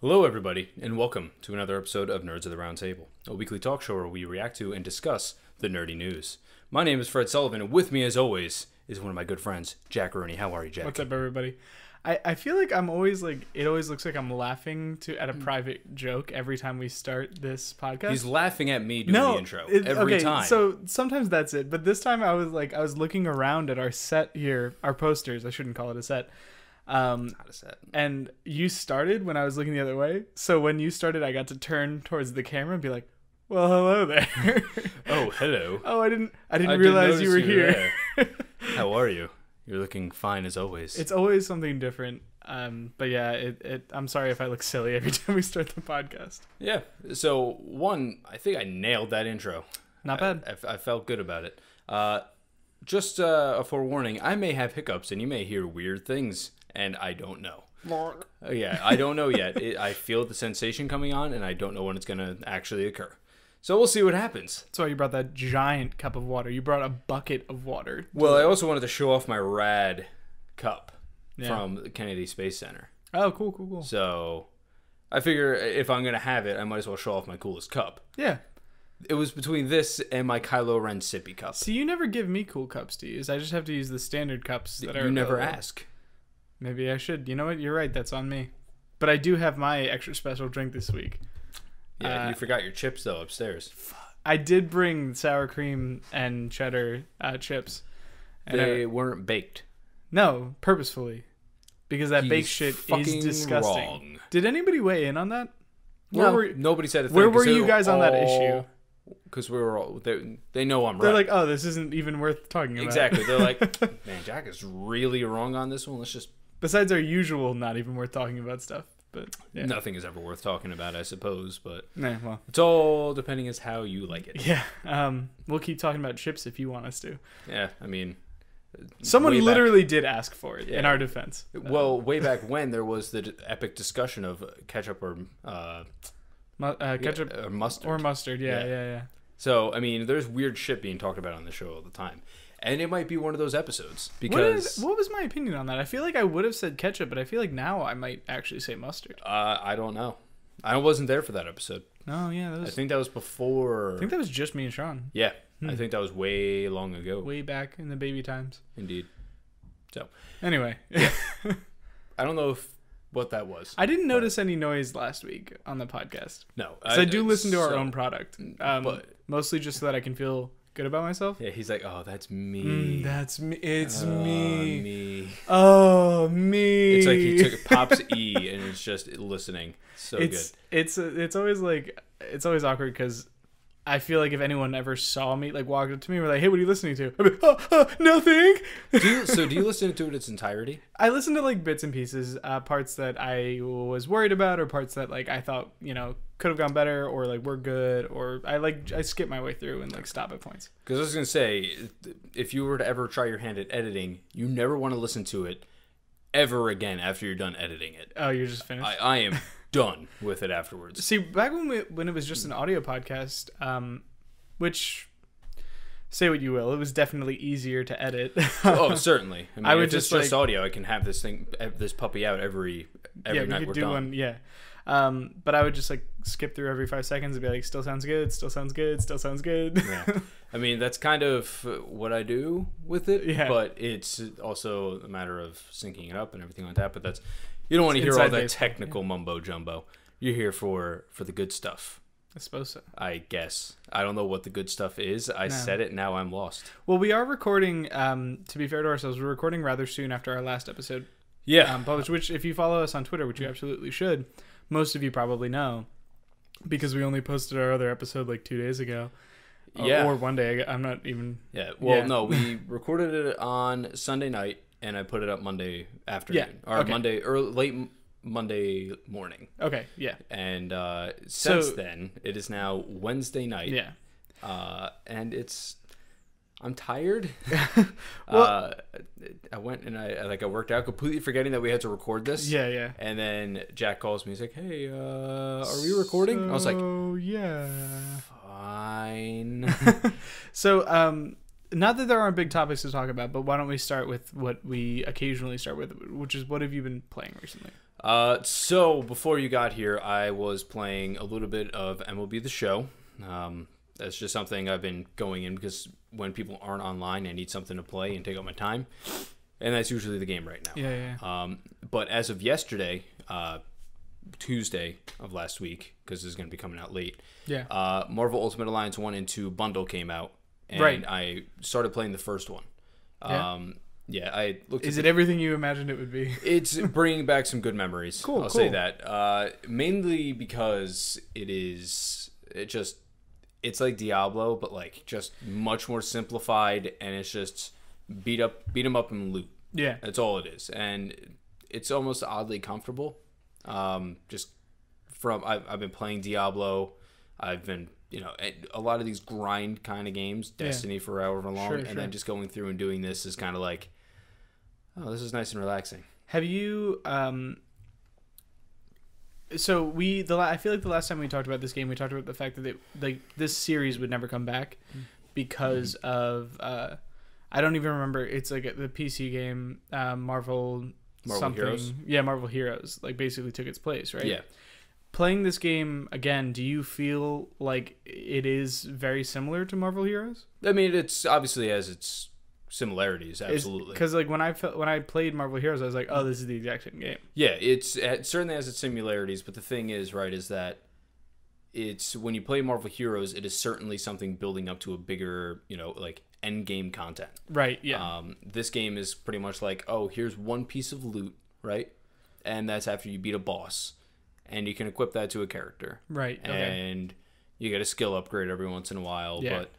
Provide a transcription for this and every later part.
Hello, everybody, and welcome to another episode of Nerds of the Round Table, a weekly talk show where we react to and discuss the nerdy news. My name is Fred Sullivan, and with me, as always, is one of my good friends, Jack Rooney. How are you, Jack? What's up, everybody? I feel like I'm always like, it always looks like I'm laughing at a private joke every time we start this podcast. He's laughing at me doing the intro every time. So sometimes that's it, but this time I was looking around at our set here, our posters. I shouldn't call it a set. Not a set. And you started when I was looking the other way. So when you started, I got to turn towards the camera and be like, "Well, hello there." Oh, hello. Oh, I didn't realize you were here. How are you? You're looking fine as always. It's always something different. But yeah, I'm sorry if I look silly every time we start the podcast. Yeah. So I think I nailed that intro. Not bad. I felt good about it. Just a forewarning, I may have hiccups and you may hear weird things, and I don't know. Yeah, I don't know yet. I feel the sensation coming on, and I don't know when it's going to actually occur. So we'll see what happens. That's why you brought that giant cup of water. You brought a bucket of water. Well, I also wanted to show off my rad cup from the Kennedy Space Center. Oh, cool. So I figure if I'm going to have it, I might as well show off my coolest cup. Yeah. It was between this and my Kylo Ren sippy cup. See, you never give me cool cups to use. I just have to use the standard cups that are... You never ask. Maybe I should. You know what? You're right. That's on me. But I do have my extra special drink this week. Yeah, you forgot your chips, though, upstairs. I did bring sour cream and cheddar chips. And they weren't baked. No, purposefully. Because that baked shit is disgusting. Wrong. Did anybody weigh in on that? Nobody said a thing. Where were you guys on that issue? Because we were all... They know I'm right. They're like, oh, this isn't even worth talking about. Exactly. They're like, man, Jack is really wrong on this one. Let's just... Besides our usual not even worth talking about stuff. But yeah. Nothing is ever worth talking about, I suppose. But well, it's all depending as how you like it. Yeah. We'll keep talking about chips if you want us to. Yeah, I mean... Someone literally did ask for it in our defense. Well, way back when there was the epic discussion of ketchup or... ketchup or mustard. Or mustard, yeah. So, I mean, there's weird shit being talked about on the show all the time. And it might be one of those episodes. Because... What was my opinion on that? I feel like I would have said ketchup, but I feel like now I might actually say mustard. I don't know. I wasn't there for that episode. Oh, yeah. I think that was before... I think that was just me and Sean. Yeah. I think that was way long ago. Way back in the baby times. Indeed. So. Anyway. I don't know what that was. I didn't notice any noise last week on the podcast. No. I do listen to our own product. But mostly just so that I can feel good about myself. Yeah, he's like, oh, that's me. That's me. It's me. Me. Oh, me. It's like he took Pop's E and it's just listening. So good. It's always awkward because I feel like if anyone ever saw me, like walked up to me, and were like, "Hey, what are you listening to?" I'd be, nothing. Do you listen to it in its entirety? I listen to like bits and pieces, parts that I was worried about, or parts that like I thought could have gone better, or like were good, or I skip my way through and like stop at points. Because I was gonna say, if you were to ever try your hand at editing, you never want to listen to it ever again after you're done editing it. Oh, you're just finished. I am done with it afterwards. See, back when it was just an audio podcast, which, say what you will, it was definitely easier to edit. Oh, certainly. I mean, I would if it's just audio, I can have this puppy out every night we're done. But I would just like skip through every 5 seconds and be like, still sounds good, still sounds good, still sounds good. Yeah. I mean, that's kind of what I do with it. Yeah. But it's also a matter of syncing it up and everything like that. But you don't want to hear all that technical mumbo jumbo. You're here for the good stuff. I suppose so. I guess. I don't know what the good stuff is. I said it, now I'm lost. Well, we are recording, to be fair to ourselves, we're recording rather soon after our last episode. Yeah. Which if you follow us on Twitter, which you absolutely should, most of you probably know, because we only posted our other episode like 2 days ago. Yeah. Or one day. I'm not even... Yeah. Well, no, we recorded it on Sunday night, and I put it up Monday afternoon. Yeah. Or Monday, or late Monday morning. Okay, yeah. And since then, it is now Wednesday night. Yeah. And I'm tired. Well, I went and I worked out completely forgetting that we had to record this. Yeah. And then Jack calls me. He's like, "Hey, are we recording?" I was like, "Oh yeah, fine." So, not that there aren't big topics to talk about, but why don't we start with what we occasionally start with, which is what have you been playing recently? So before you got here, I was playing a little bit of MLB The Show. That's just something I've been going in because when people aren't online, I need something to play and take up my time. And that's usually the game right now. Yeah. But as of yesterday, Tuesday of last week, because this is going to be coming out late, Marvel Ultimate Alliance 1 and 2 bundle came out. And I started playing the first one. I looked. Is it everything you imagined it would be? It's bringing back some good memories. Cool. I'll say that. Mainly because it's like Diablo, but like just much more simplified, and it's just beat 'em up and loot. Yeah, that's all it is, and it's almost oddly comfortable. I've been playing Diablo. I've been a lot of these grind kind of games, Destiny for however long, then just going through and doing this is kind of like, oh, this is nice and relaxing. Have you I feel like the last time we talked about this game, we talked about the fact that this series would never come back because of I don't even remember. It's like the PC game Marvel something. Heroes? Yeah, Marvel Heroes like basically took its place, right? Yeah. Playing this game again, do you feel like it is very similar to Marvel Heroes? I mean, it's obviously has its similarities, absolutely. Because like when I played Marvel Heroes, I was like, oh, this is the exact same game. Yeah, it certainly has its similarities, but the thing is, right, is that it's when you play Marvel Heroes, it is certainly something building up to a bigger, like end game content. Right. Yeah. This game is pretty much like, oh, here's one piece of loot, right, and that's after you beat a boss. And you can equip that to a character. Right. Okay. And you get a skill upgrade every once in a while. Yeah. But,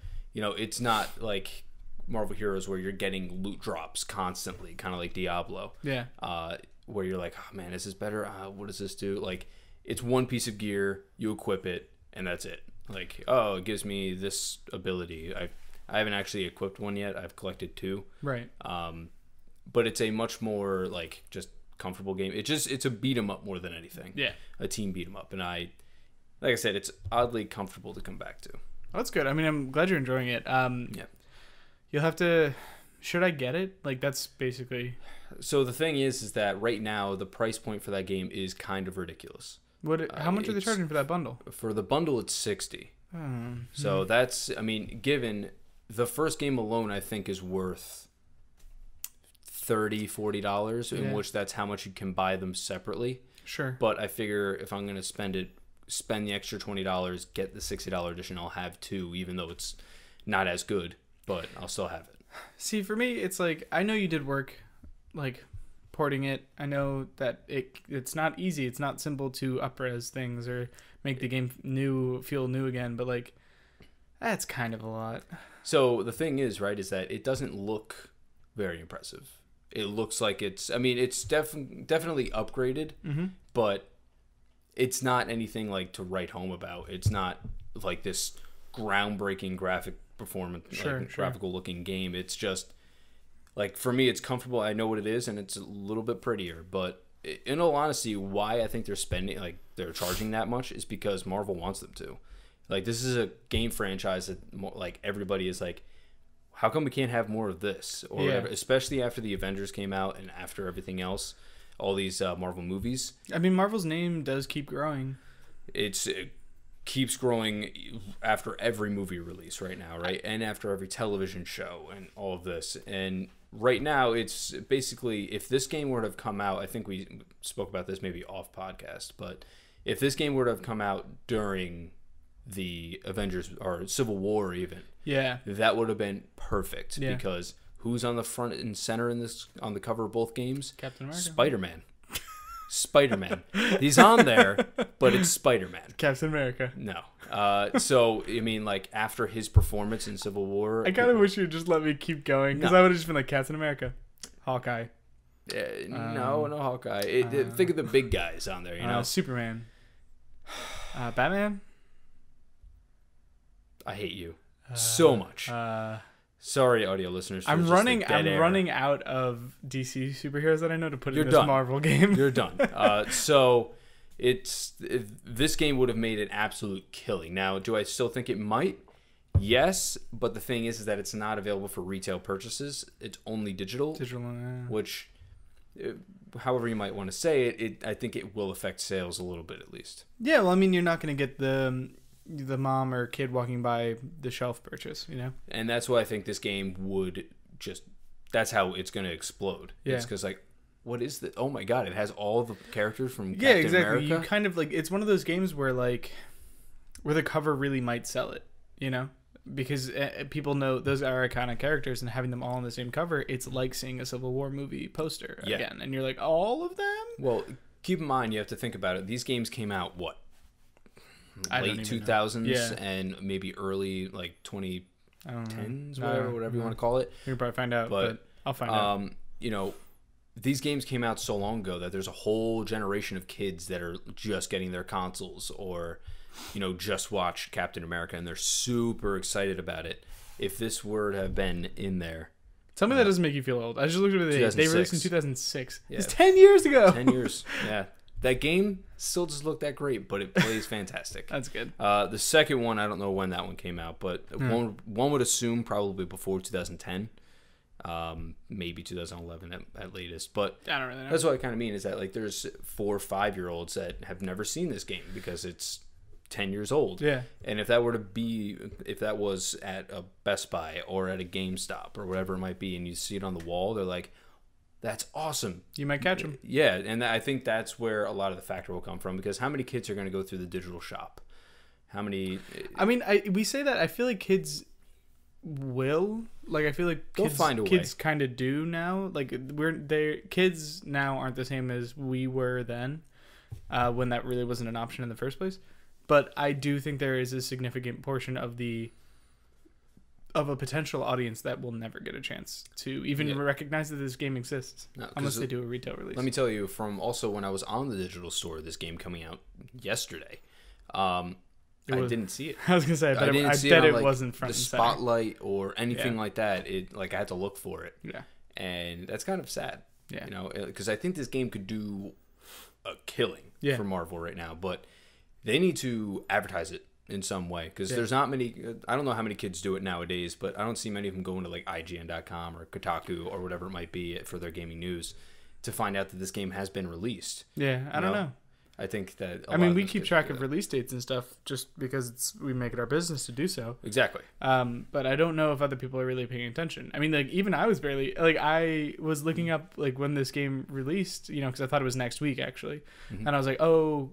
it's not like Marvel Heroes where you're getting loot drops constantly, kind of like Diablo. Yeah. Where you're like, oh, man, is this better? What does this do? Like, it's one piece of gear, you equip it, and that's it. Like, oh, it gives me this ability. I haven't actually equipped one yet. I've collected 2. Right. But it's a much more, like, just comfortable game. It's a beat 'em up more than anything. Yeah, a team beat 'em up, and like I said, it's oddly comfortable to come back to. Oh, that's good. I mean, I'm glad you're enjoying it. You'll have to. Should I get it? Like that's basically. So the thing is that right now the price point for that game is kind of ridiculous. How much are they charging for that bundle? For the bundle, it's $60. So that's, I mean, given the first game alone, I think is worth $30-$40, in which that's how much you can buy them separately. Sure. But I figure if I'm going to spend the extra $20, get the $60 edition, I'll have 2, even though it's not as good, but I'll still have it. See, for me, it's like, I know you did work, like, porting it. I know that it's not easy. It's not simple to up-res things or make the game feel new again, but, like, that's kind of a lot. So the thing is, right, is that it doesn't look very impressive. It looks like it's definitely upgraded, but it's not anything like to write home about. It's not like this groundbreaking graphic performance, graphical looking game. It's just like, for me, it's comfortable. I know what it is, and it's a little bit prettier. But in all honesty, why I think they're charging that much is because Marvel wants them to. Like, this is a game franchise that like everybody is like, how come we can't have more of this? Or whatever, especially after the Avengers came out and after everything else, all these Marvel movies. I mean, Marvel's name does keep growing. It keeps growing after every movie release right now, right? And after every television show and all of this. And right now, it's basically, if this game were to have come out, I think we spoke about this maybe off podcast, but if this game were to have come out during the Avengers or Civil War even, that would have been perfect, because who's on the front and center on the cover of both games? Captain America. Spider-Man. He's on there, but it's Spider-Man. Captain America. No. So I mean, like, after his performance in Civil War, I kind of wish you'd just let me keep going, because I would have just been like Captain America, Hawkeye. No Hawkeye. Think of the big guys on there, Superman. Batman. I hate you so much. Sorry, audio listeners. I'm running out of DC superheroes that I know to put in this Marvel game. You're done. So this game would have made an absolute killing. Now, do I still think it might? Yes, but the thing is that it's not available for retail purchases. It's only digital. Which however you might want to say it, I think it will affect sales a little bit at least. Yeah, well, I mean, you're not going to get the mom or kid walking by the shelf purchase, you know? And that's why I think this game would just, that's how it's going to explode. Yeah. It's because, like, what is the, oh my God, it has all the characters from Captain exactly. America. You kind of, like, it's one of those games where, like, where the cover really might sell it, you know? Because people know those are iconic characters, and having them all on the same cover, it's like seeing a Civil War movie poster again. And you're like, all of them? Well, keep in mind, you have to think about it. These games came out, what? Late 2000s and maybe early, like, 2010s, whatever you want to call it. You can probably find out, but I'll find out. You know, these games came out so long ago that there's a whole generation of kids that are just getting their consoles or, you know, just watched Captain America and they're super excited about it. If this were to have been in there. Tell me that doesn't make you feel old. I just looked at the date. They released in 2006. Yeah. It's 10 years ago. 10 years. Yeah. That game still doesn't look that great, but it plays fantastic. That's good. The second one, I don't know when that one came out, but one would assume probably before 2010. Maybe 2011 at latest, but I don't really know. That's what I kind of mean is that, like, there's 4 or 5 year olds that have never seen this game because it's 10 years old. Yeah. And if that was at a Best Buy or at a GameStop or whatever it might be, and you see it on the wall, they're like, that's awesome. You might catch them. Yeah, and I think that's where a lot of the factor will come from, because how many kids are going to go through the digital shop? How many? I mean, we say that. I feel like kids will. Like, I feel like they'll find a way. Kids kind of do now. Like, kids now aren't the same as we were then, when that really wasn't an option in the first place. But I do think there is a significant portion of a potential audience that will never get a chance to even recognize that this game exists, unless they do a retail release. Let me tell you, from also when I was on the digital store, this game coming out yesterday, I didn't see it. I was gonna say, I bet it wasn't front the and spotlight or anything like that. It, like, I had to look for it. Yeah, and that's kind of sad. Yeah, you know, because I think this game could do a killing for Marvel right now, but they need to advertise it in some way, because there's not many. I don't know how many kids do it nowadays, but I don't see many of them going to, like, IGN.com or Kotaku or whatever it might be for their gaming news to find out that this game has been released. Yeah, I don't know. I think that. I mean, we keep track of release dates and stuff just because we make it our business to do so. Exactly. But I don't know if other people are really paying attention. I mean, like, even I was barely, like, I was looking up, like, when this game released, you know, because I thought it was next week actually, and I was like, oh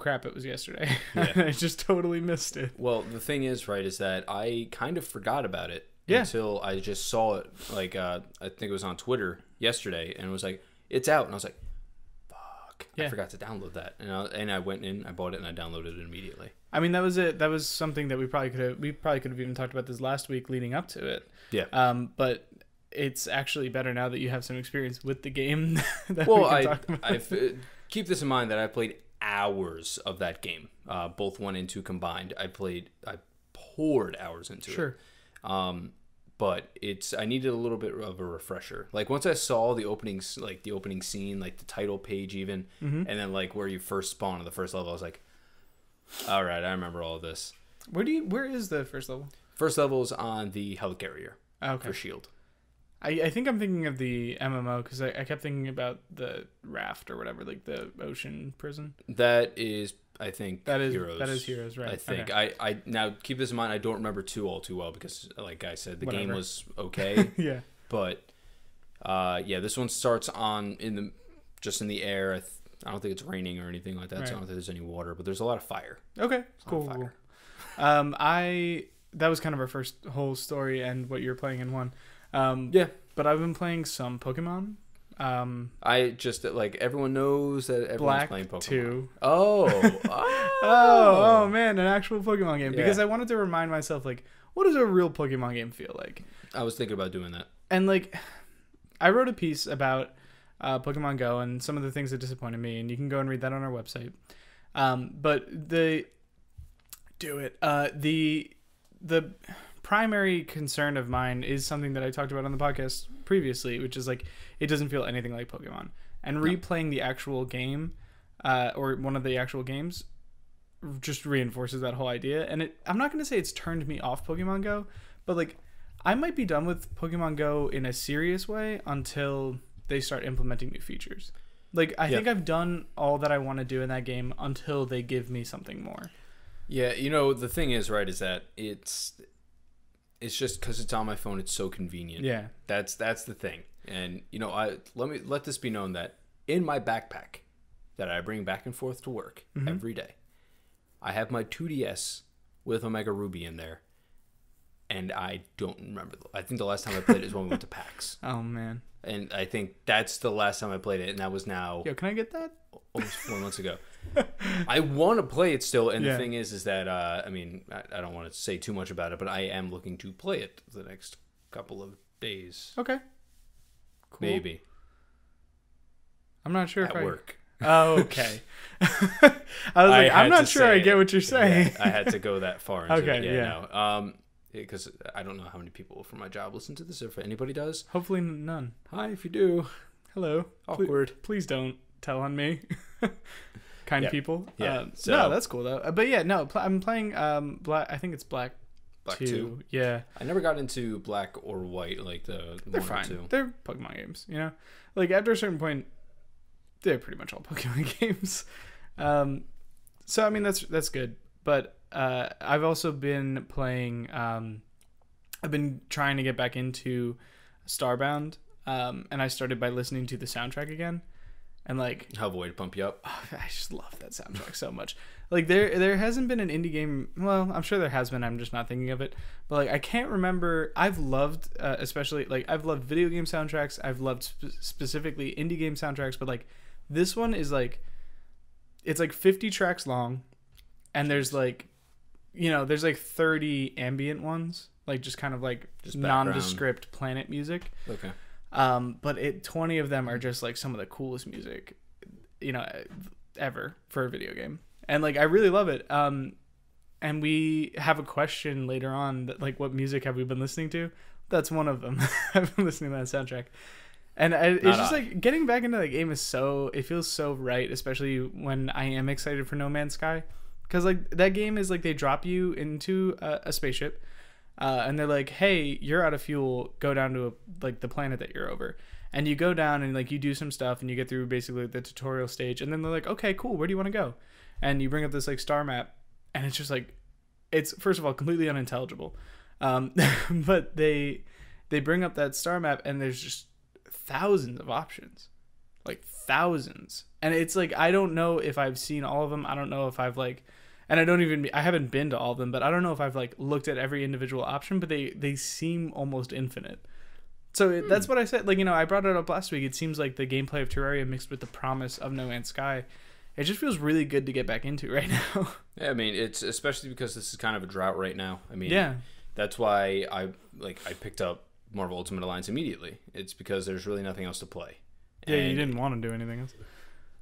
crap, it was yesterday. Yeah. I just totally missed it. Well, the thing is, right, is that I kind of forgot about it until I just saw it. Like, I think it was on Twitter yesterday, and it was like, it's out, and I was like, I forgot to download that, and I went in, I bought it, and I downloaded it immediately. I mean, that was it. That was something that we probably could have even talked about this last week leading up to it. Yeah. But it's actually better now that you have some experience with the game. Keep this in mind that I played hours of that game, both 1 and 2 combined. I poured hours into it. Sure. But I needed a little bit of a refresher. Like, once I saw the opening scene, like the title page even, and then, like, where you first spawn on the first level, I was like, all right, I remember all of this. Where is the first level? First level is on the helicarrier for S.H.I.E.L.D. I think I'm thinking of the MMO because I kept thinking about the raft or whatever, like the ocean prison. That is, I think, Heroes. That is Heroes, right? I think. Okay. I now, keep this in mind, I don't remember 2 all too well because, like I said, the game was okay. Yeah. But this one starts just in the air. I don't think it's raining or anything like that, so I don't think there's any water, but there's a lot of fire. Okay, cool. That was kind of our first whole story and what you're playing in one. But I've been playing some Pokemon. I just, like, everyone knows that everyone's playing Pokemon. 2. Oh, man, an actual Pokemon game. Because I wanted to remind myself, like, what does a real Pokemon game feel like? I was thinking about doing that. And, like, I wrote a piece about Pokemon Go and some of the things that disappointed me, and you can go and read that on our website. The primary concern of mine is something that I talked about on the podcast previously, which is, like, it doesn't feel anything like Pokemon. And replaying the actual game, or one of the actual games, just reinforces that whole idea. And I'm not going to say it's turned me off Pokemon Go, but, like, I might be done with Pokemon Go in a serious way until they start implementing new features. Like, I think I've done all that I want to do in that game until they give me something more. Yeah, the thing is, right, is that it's just because it's on my phone, it's so convenient. Yeah. That's the thing. And, let this be known that in my backpack that I bring back and forth to work every day, I have my 2DS with Omega Ruby in there. And I don't remember. I think the last time I played it is when we went to PAX. Oh, man. And I think that's the last time I played it. And that was now... Yo, can I get that? Almost 4 months ago. I want to play it still. And the thing is that, I don't want to say too much about it, but I am looking to play it the next couple of days. Okay. Cool. Maybe. I'm not sure at work. Oh, okay. I was like, I'm not sure I get what you're saying. Yeah, I had to go that far into okay, it. yeah. No. Because I don't know how many people from my job listen to this, or if anybody does. Hopefully none. Hi, if you do. Hello. Awkward. Please don't tell on me. Kind people. Yeah. No, that's cool though. But yeah, no, I'm playing Black. I think it's Black 2. Yeah. I never got into Black or White, like the They're 1 or fine. 2. They're Pokemon games, Like after a certain point, they're pretty much all Pokemon games. So I mean that's good. But I've also been playing. I've been trying to get back into Starbound, and I started by listening to the soundtrack again, and like Hellboy to pump you up. I just love that soundtrack so much. Like there hasn't been an indie game. Well, I'm sure there has been. I'm just not thinking of it. But like I can't remember. I've loved, especially like I've loved video game soundtracks. I've loved specifically indie game soundtracks. But like this one is like, it's like 50 tracks long. And there's like, there's like 30 ambient ones, like just kind of like just nondescript planet music. Okay. But 20 of them are just like some of the coolest music, ever for a video game. And like, I really love it. And we have a question later on that like, what music have we been listening to? That's one of them. I've been listening to that soundtrack. And it's just like getting back into the game it feels so right, especially when I am excited for No Man's Sky. Because, like, that game is, like, they drop you into a spaceship, and they're like, hey, you're out of fuel, go down to, the planet that you're over. And you go down and, like, you do some stuff, and you get through, basically, the tutorial stage. And then they're like, okay, cool, where do you want to go? And you bring up this, like, star map, and it's just, like, it's, first of all, completely unintelligible. But they bring up that star map, and there's just thousands of options. Like, thousands. And it's, like, I don't know if I've seen all of them. I don't know if I've, like... And I haven't been to all of them, but I don't know if I've like looked at every individual option, but they seem almost infinite. So that's what I said. Like, I brought it up last week. It seems like the gameplay of Terraria mixed with the promise of No Man's Sky. It just feels really good to get back into right now. Yeah, I mean, it's especially because this is kind of a drought right now. I mean, yeah, that's why I picked up Marvel Ultimate Alliance immediately. It's because there's really nothing else to play. Yeah, you didn't want to do anything else.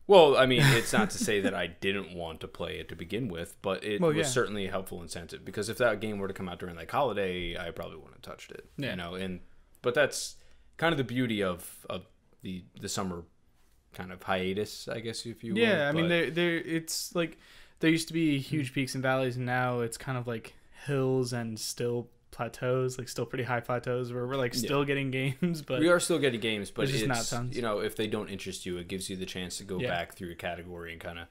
Well, I mean, it's not to say that I didn't want to play it to begin with, but it was certainly a helpful incentive, because if that game were to come out during like holiday, I probably wouldn't have touched it. Yeah. But that's kind of the beauty of the summer kind of hiatus, I guess, if you will. Yeah, I mean, it's like there used to be huge peaks and valleys, and now it's kind of like hills and still plateaus, like still pretty high plateaus where we're like still getting games, but we are still getting games, but it's not tons. If they don't interest you, it gives you the chance to go back through your category and kind of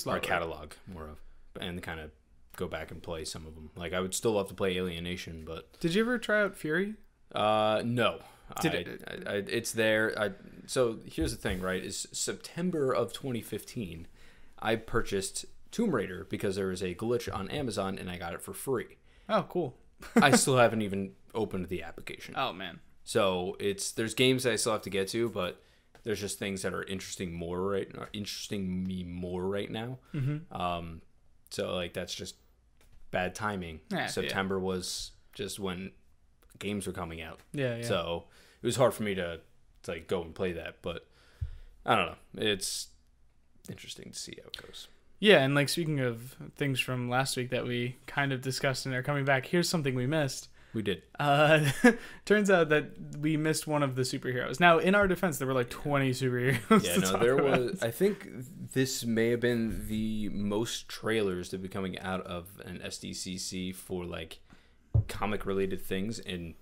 our catalog more of, and kind of go back and play some of them. Like I would still love to play Alienation, but did you ever try out Fury? No. It's there. So here's the thing, right? Is September of 2015, I purchased Tomb Raider because there was a glitch on Amazon and I got it for free. Oh, cool. I still haven't even opened the application. Oh man. So there's games that I still have to get to, but there's just things that are interesting me more right now. Mm-hmm. So like that's just bad timing. September was just when games were coming out. Yeah. So it was hard for me to like go and play that, but I don't know. It's interesting to see how it goes. Yeah, and like speaking of things from last week that we kind of discussed and are coming back, here's something we missed. We did. Turns out that we missed one of the superheroes. Now, in our defense, there were like 20 superheroes. Yeah, no, there was. I think this may have been the most trailers to be coming out of an SDCC for like comic related things in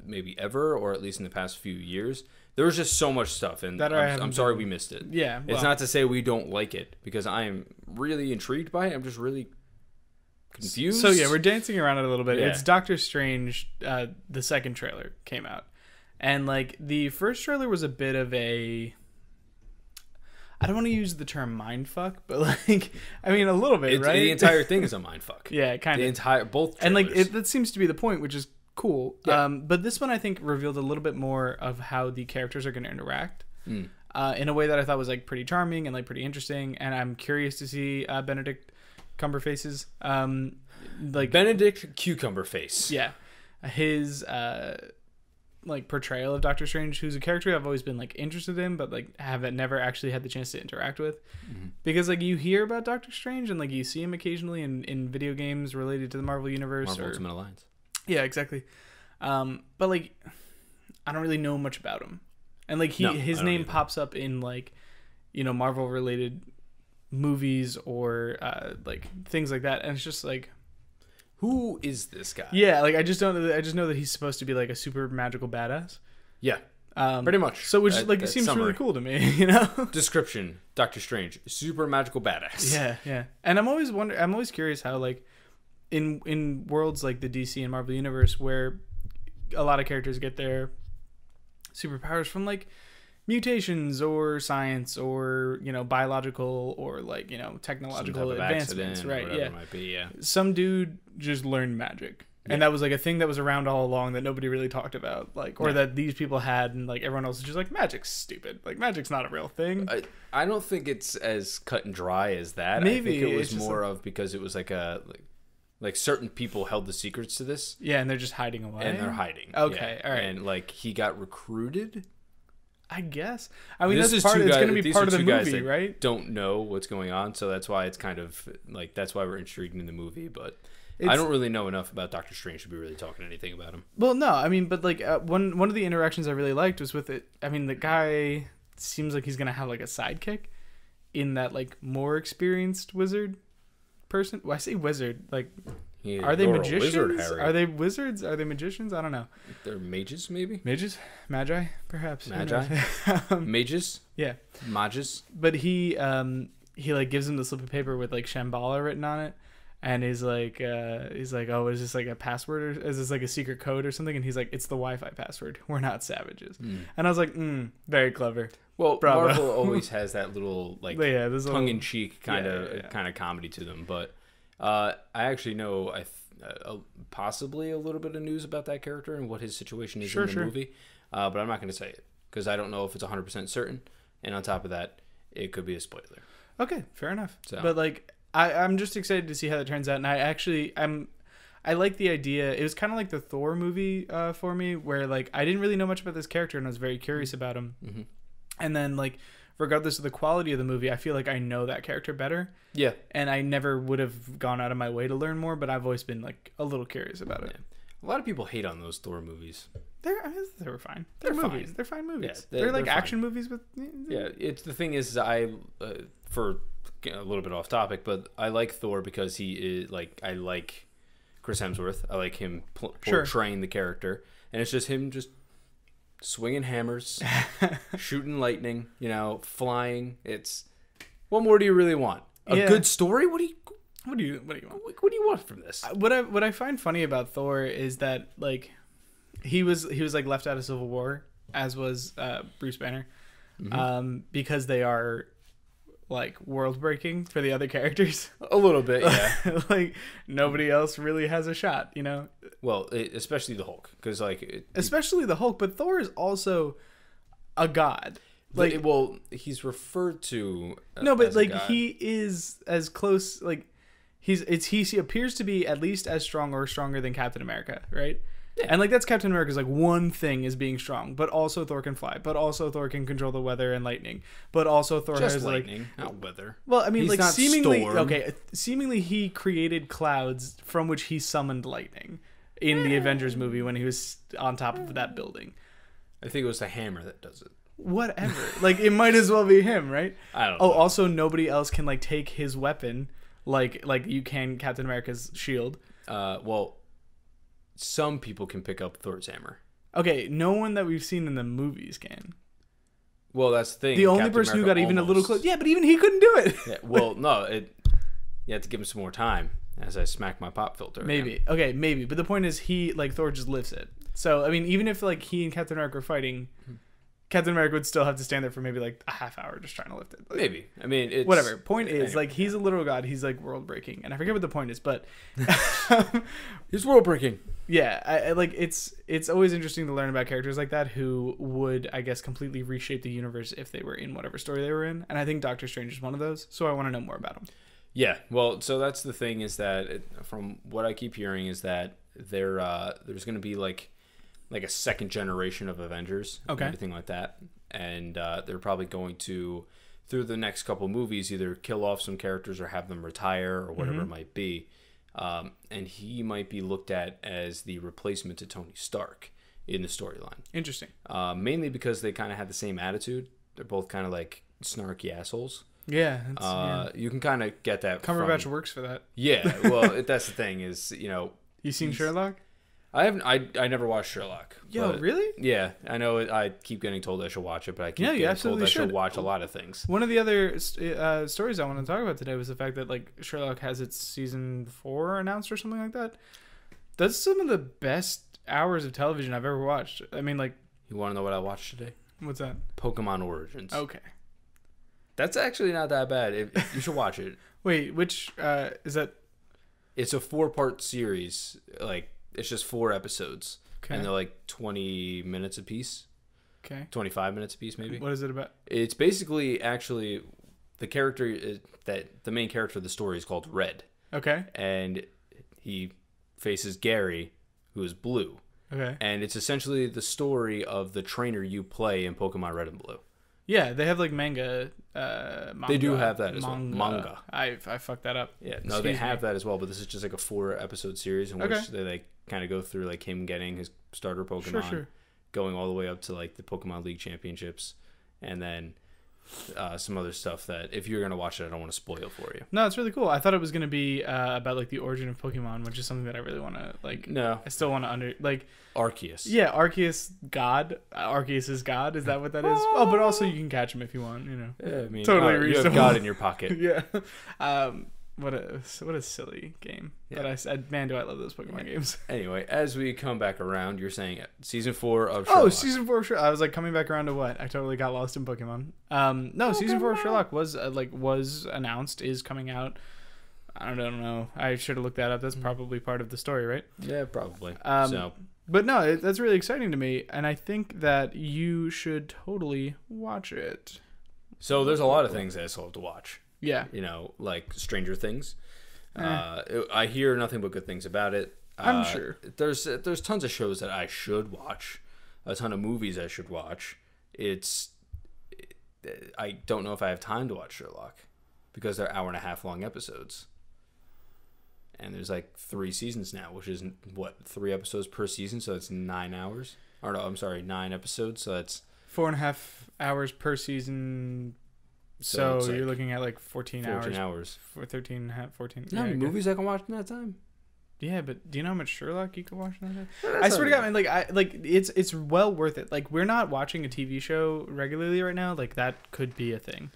maybe ever, or at least in the past few years. There was just so much stuff, and I'm sorry we missed it. Yeah, it's not to say we don't like it, because I am really intrigued by it. I'm just really confused. So yeah, we're dancing around it a little bit. Yeah. It's Doctor Strange. The second trailer came out, and like the first trailer was a bit of a, I don't want to use the term mindfuck, but like, I mean, a little bit, right? The entire thing is a mindfuck. Yeah, kind of. Both trailers. And like, that seems to be the point, which is cool. Yeah. But this one, I think, revealed a little bit more of how the characters are going to interact in a way that I thought was like pretty charming and like pretty interesting. And I'm curious to see Benedict Cumberface's like Benedict Cucumberface. Yeah, his like portrayal of Doctor Strange, who's a character I've always been like interested in, but like haven't never actually had the chance to interact with, because like you hear about Doctor Strange and like you see him occasionally in video games related to the Marvel Universe, Marvel Ultimate Alliance. Yeah, exactly. But like, I don't really know much about him, and like his name either. pops up in like, Marvel related movies or like things like that, and it's just like, who is this guy? Yeah, like I just know that he's supposed to be like a super magical badass. Yeah, pretty much. So which like it seems really cool to me, Description: Doctor Strange, super magical badass. Yeah. And I'm always curious how like in worlds like the DC and Marvel universe, where a lot of characters get their superpowers from like mutations or science or biological or like technological advancements, right? Yeah, it might be, yeah. Some dude just learned magic, and that was like a thing that was around all along that nobody really talked about, like, or that these people had, and like everyone else is just like, magic's stupid, like magic's not a real thing. I don't think it's as cut and dry as that. Maybe I think it was more of because it was like a like certain people held the secrets to this. Yeah, and they're just hiding away. And they're hiding. Okay, yeah. all right. And like he got recruited. I guess. I mean, it's going to be part of the movie, right? Don't know what's going on, so that's why it's kind of like that's why we're intrigued in the movie. But I don't really know enough about Doctor Strange to be really talking anything about him. Well, no, I mean, but like one of the interactions I really liked was with it. I mean, the guy seems like he's going to have like a sidekick in that like more experienced wizard person. Well, I say wizard, like. Yeah, are they magicians? Wizard, Harry. Are they wizards? Are they magicians? I don't know. They're mages, maybe? Mages? Magi, perhaps. Magi? Mages? Yeah. Mages? But he like gives him the slip of paper with like Shambhala written on it, and he's like, oh, is this like a password, or is this like a secret code or something? And he's like, it's the Wi-Fi password. We're not savages. And I was like, very clever. Well, bravo. Marvel always has that little like tongue-in-cheek kind of comedy to them, but I actually know possibly a little bit of news about that character and what his situation is in the movie, but I'm not going to say it because I don't know if it's 100% certain, and on top of that, it could be a spoiler. Okay, fair enough. So. But like, I'm just excited to see how that turns out, and I like the idea. It was kind of like the Thor movie for me, where like I didn't really know much about this character, and I was very curious about him, and then like. Regardless of the quality of the movie, I feel like I know that character better. Yeah. And I never would have gone out of my way to learn more, but I've always been like a little curious about it. A lot of people hate on those Thor movies. They were fine. They're movies. They're fine movies. Yeah, they're like fine. action movies with. Yeah, it's the thing is for a little bit off topic, but I like Thor because he is like I like Chris Hemsworth. I like him portraying the character, and it's just him just swinging hammers, shooting lightning, flying. It's what more do you really want? A good story? What do you want? What do you want from this? What I find funny about Thor is that like he was like left out of Civil War, as was Bruce Banner, because they are like world breaking for the other characters. A little bit, yeah. Like nobody else really has a shot, Well, especially the Hulk, because especially the Hulk, but Thor is also a god. Like, he's referred to. No, but like he is as close. Like he appears to be at least as strong or stronger than Captain America, right? Yeah. And like that's Captain America's like one thing is being strong, but also Thor can fly, but also Thor can control the weather and lightning, but also Thor has lightning, like not weather. Well, I mean, he's like not seemingly storm. Seemingly he created clouds from which he summoned lightning in the Avengers movie when he was on top of that building. I think it was the hammer that does it. Whatever, like it might as well be him, right? I don't know. Also nobody else can like take his weapon like you can Captain America's shield. some people can pick up Thor's hammer. Okay, no one that we've seen in the movies can. Well, that's the thing. The only Captain person who America got even a little almost- close. Yeah, but even he couldn't do it. Yeah, well, no, you have to give him some more time as I smack my pop filter. Maybe. Again. Okay, maybe. But the point is, Thor just lifts it. So, I mean, even if, like, he and Captain America were fighting, Captain America would still have to stand there for maybe, like, a half hour just trying to lift it. Like, Maybe. I mean, it's... Whatever. Point is, anyway. like, he's a literal god. He's, like, world-breaking. And I forget what the point is, but... He's world-breaking. Yeah, I like it's always interesting to learn about characters like that who would, I guess, completely reshape the universe if they were in whatever story they were in. And I think Doctor Strange is one of those, so I want to know more about him. Yeah, well, so that's the thing is that from what I keep hearing is that there's going to be like a second generation of Avengers and everything like that. And they're probably going to, through the next couple movies, either kill off some characters or have them retire or whatever it might be. And he might be looked at as the replacement to Tony Stark in the storyline. Interesting. Mainly because they kind of had the same attitude. They're both kind of like snarky assholes. Yeah. You can kind of get that. Cumberbatch works for that. Yeah, well, that's the thing is, You seen Sherlock? I haven't. I never watched Sherlock. Yo, really? Yeah, I know. I keep getting told I should watch it, but I keep you getting told I should should. watch a lot of things. One of the other stories I want to talk about today was the fact that like Sherlock has its season 4 announced or something like that. That's some of the best hours of television I've ever watched. I mean, like, You want to know what I watched today? what's that? Pokemon Origins. Okay. That's actually not that bad. You should watch it. Wait, which is that? It's a 4-part series. Like, it's just 4 episodes. Okay. And they're like 20 minutes apiece. Okay. 25 minutes apiece, maybe. What is it about? It's basically actually the character the main character of the story is called Red. Okay. And he faces Gary, who is Blue. Okay. And it's essentially the story of the trainer you play in Pokemon Red and Blue. Yeah, they have like manga. Manga they do have that as well. Manga. I fucked that up. Yeah, no, they have that as well, but this is just like a 4-episode series in which they like kind of go through like him getting his starter Pokemon, going all the way up to like the Pokemon League Championships, and then some other stuff that if you're gonna watch it, I don't want to spoil for you. No, it's really cool. I thought it was gonna be about like the origin of Pokemon, which is something that I really want to like. No, I still want to Arceus. Yeah, Arceus God. Arceus is God. Is that what that is? Oh, but also you can catch him if you want. You know. Yeah, I mean, totally you reasonable. have God in your pocket. Yeah. What a silly game. Yeah. But I said, man, do I love those Pokemon games. Anyway, as we come back around, you're saying season 4 of Sherlock. Oh, season 4 of Sherlock. I was like coming back around to what? I totally got lost in Pokemon. No, season 4 of Sherlock was announced, is coming out. I don't know. I should have looked that up. That's probably part of the story, right? Yeah, probably. But no, that's really exciting to me, and I think that you should totally watch it. So there's a lot of things that I still have to watch. Yeah. Like Stranger Things. I hear nothing but good things about it. I'm sure. There's tons of shows that I should watch. A ton of movies I should watch. I don't know if I have time to watch Sherlock because they're 1.5 hour long episodes. And there's like 3 seasons now, which is 3 episodes per season, so that's 9 hours. Or no, I'm sorry, 9 episodes, so that's 4.5 hours per season. So you're like looking at like 14 hours. 14 hours. For 13, 14. You know how many movies I can watch in that time? Yeah, but do you know how much Sherlock you can watch in that time? I swear to God, man, it's well worth it. Like, we're not watching a TV show regularly right now. Like, that could be a thing.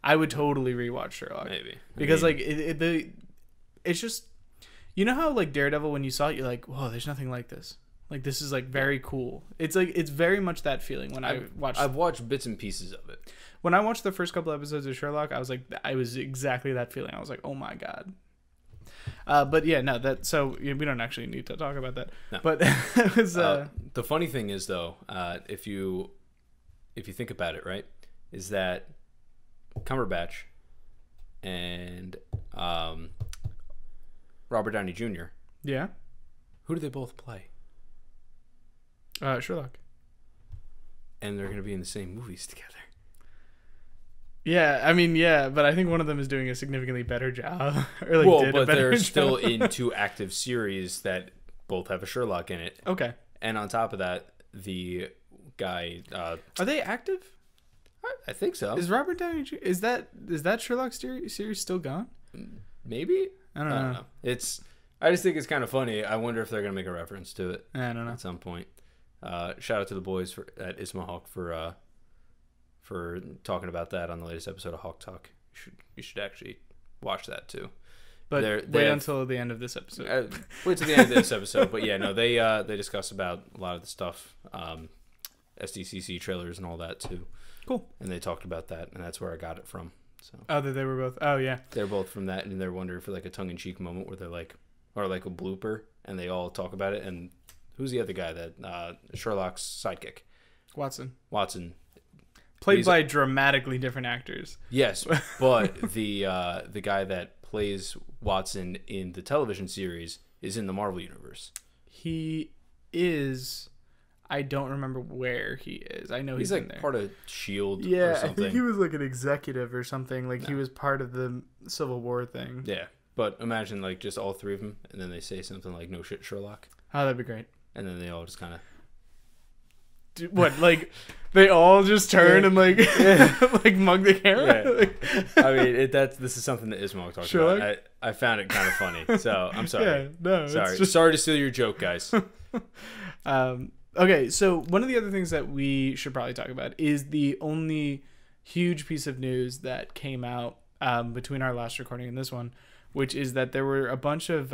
I would totally rewatch Sherlock. Maybe. Because it's just, you know how like Daredevil, when you saw it, you're like, whoa, there's nothing like this. Like, this is like very cool. It's like, it's very much that feeling when I've watched bits and pieces of it. When I watched the first couple episodes of Sherlock, I was exactly that feeling. I was like, oh my God. But yeah, no, so we don't actually need to talk about that. No. But it was the funny thing is though, if you think about it, right, is that Cumberbatch and Robert Downey Jr. Yeah. Who do they both play? Sherlock. And they're going to be in the same movies together. Yeah, I mean, yeah, but I think one of them is doing a significantly better job. But they're still in 2 active series that both have a Sherlock in it. Okay. And on top of that, the guy... are they active? I think so. Is Robert Downey Jr. Is that Sherlock series still gone? Maybe? I don't know. It's... I just think it's kind of funny. I wonder if they're gonna make a reference to it. I don't know. At some point. Shout out to the boys at Ismahawk for talking about that on the latest episode of Hawk Talk. You should actually watch that too. But wait until the end of this episode. Wait till the end of this episode. But yeah, no, they discuss about a lot of the stuff, SDCC trailers and all that too. Cool. And they talked about that, and that's where I got it from. So. Oh, that they were both. Oh yeah. They're both from that, and they're wondering for like a tongue-in-cheek moment where they're like, or like a blooper, and they all talk about it. And who's the other guy that Sherlock's sidekick? Watson. Played by dramatically different actors. Yes, but the guy that plays Watson in the television series is in the Marvel universe. He is. I don't remember where he is. I know he's like in there. Part of S.H.I.E.L.D. Yeah, or something. I think he was like an executive or something. Like he was part of the Civil War thing. Yeah, but imagine like just all three of them, and then they say something like "No shit, Sherlock." Oh, that'd be great. And then they all just kind of. What, like they all just turn and like like mug the camera? Yeah. Like, I mean, this is something that Ismail talked about. I found it kind of funny, so I'm sorry. Yeah, no, sorry to steal your joke, guys. Okay, so one of the other things that we should probably talk about is the only huge piece of news that came out between our last recording and this one, which is that there were a bunch of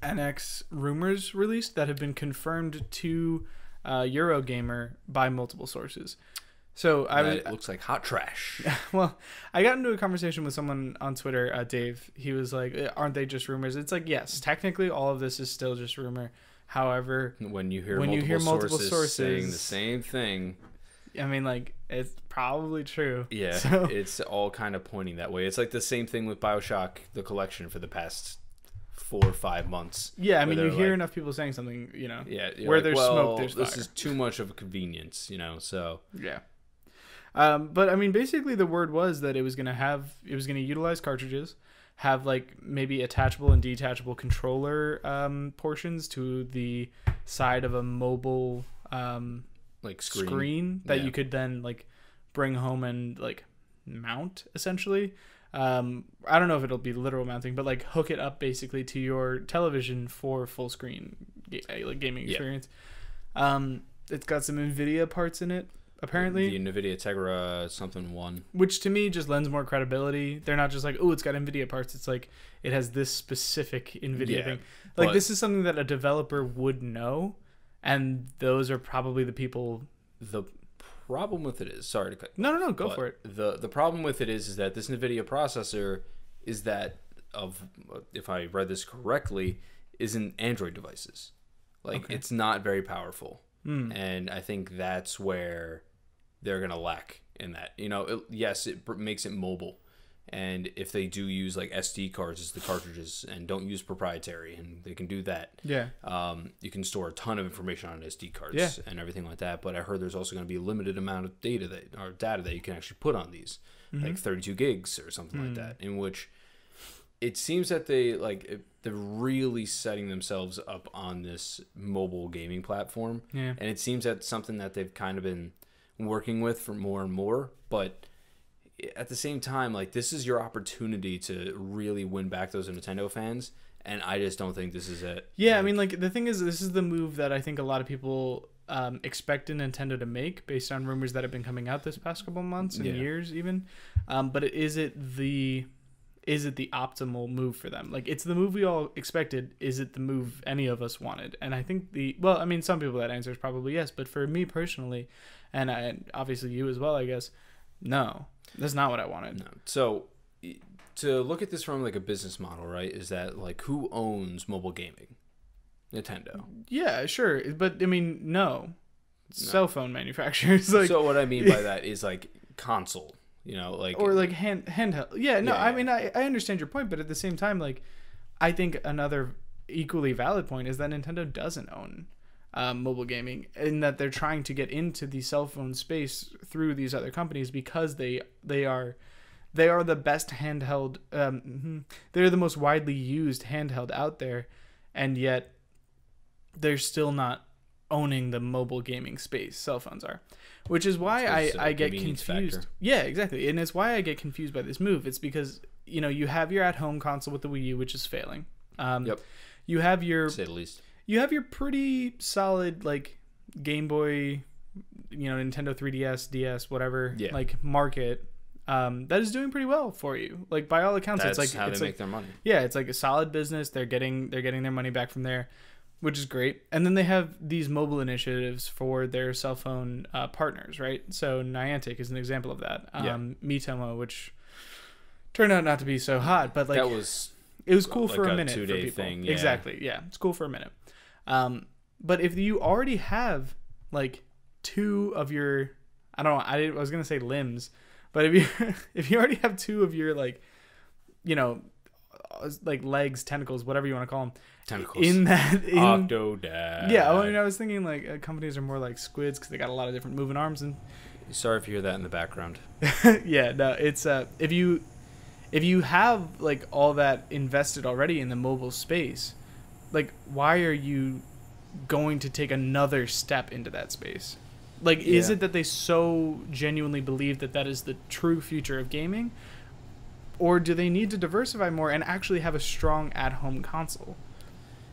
NX rumors released that have been confirmed to Eurogamer by multiple sources. So it looks like hot trash. Well, I got into a conversation with someone on Twitter, Dave. He was like, "Aren't they just rumors?" It's like, yes, technically, all of this is still just rumor. However, when you hear multiple sources saying the same thing, I mean, like, it's probably true. Yeah, so. It's all kind of pointing that way. It's like the same thing with BioShock, the collection, for the past 4 or 5 months. Yeah, I mean, you hear enough people saying something, where like, there's smoke, there's fire. This is too much of a convenience, so. Yeah. But I mean, basically the word was that it was going to utilize cartridges, have like maybe attachable and detachable controller portions to the side of a mobile like screen that you could then like bring home and like mount essentially. I don't know if it'll be literal mounting, but like hook it up basically to your television for full screen like gaming experience. It's got some NVIDIA parts in it. Apparently, the NVIDIA Tegra something 1, which to me just lends more credibility. They're not just like, oh, it's got NVIDIA parts. It's like it has this specific NVIDIA thing. Like this is something that a developer would know, and those are probably the people. The problem with it is, sorry to cut. No, go for it. The problem with it is that this NVIDIA processor is that if I read this correctly, is in Android devices. Like it's not very powerful, and I think that's where they're gonna lack in that. Yes, it makes it mobile, and if they do use like SD cards as the cartridges and don't use proprietary, and they can do that, you can store a ton of information on SD cards and everything like that. But I heard there's also going to be a limited amount of data that you can actually put on these, like 32 gigs or something like that. In which it seems that they're really setting themselves up on this mobile gaming platform, and it seems that's something that they've kind of been working with for more and more. But at the same time, like, this is your opportunity to really win back those Nintendo fans, and I just don't think this is it. Yeah, I mean, like, the thing is, this is the move that I think a lot of people expected Nintendo to make based on rumors that have been coming out this past couple months and years even. But is it the optimal move for them? Like, it's the move we all expected. Is it the move any of us wanted? And I think some people, that answer is probably yes. But for me personally, and obviously you as well, I guess, no, that's not what I wanted. No. So to look at this from like a business model, right, is that like, who owns mobile gaming? Nintendo. Yeah, sure. But I mean, no. Cell phone manufacturers. Like, so what I mean by that is like console. Or like handheld. Yeah, no, I mean, I understand your point, but at the same time, like, I think another equally valid point is that Nintendo doesn't own mobile gaming, in that they're trying to get into the cell phone space through these other companies because they are the best handheld. They're the most widely used handheld out there, and yet they're still not owning the mobile gaming space. Cell phones are. Which is why I get confused. Factor. Yeah, exactly. And it's why I get confused by this move. It's because, you have your at-home console with the Wii U, which is failing. Yep. You have your To say the least. you have your pretty solid like Game Boy, Nintendo 3DS, DS, whatever, like market that is doing pretty well for you. Like by all accounts, That's it's like how it's they like, make their money. Yeah, it's like a solid business. They're getting their money back from there, which is great. And then they have these mobile initiatives for their cell phone partners, right? So Niantic is an example of that. Miitomo, which turned out not to be so hot, but like it was cool like for a minute 2-day for people. thing. Yeah. Exactly, yeah, it's cool for a minute. But if you already have like two of your, I was gonna say limbs, but if you already have two of your like legs, tentacles, whatever you want to call them, tentacles Octodad. Yeah, I was thinking like companies are more like squids because they got a lot of different moving arms. And sorry if you hear that in the background. Yeah, no, it's if you have like all that invested already in the mobile space, like why are you going to take another step into that space? Like, is it that they so genuinely believe that is the true future of gaming? Or do they need to diversify more and actually have a strong at-home console?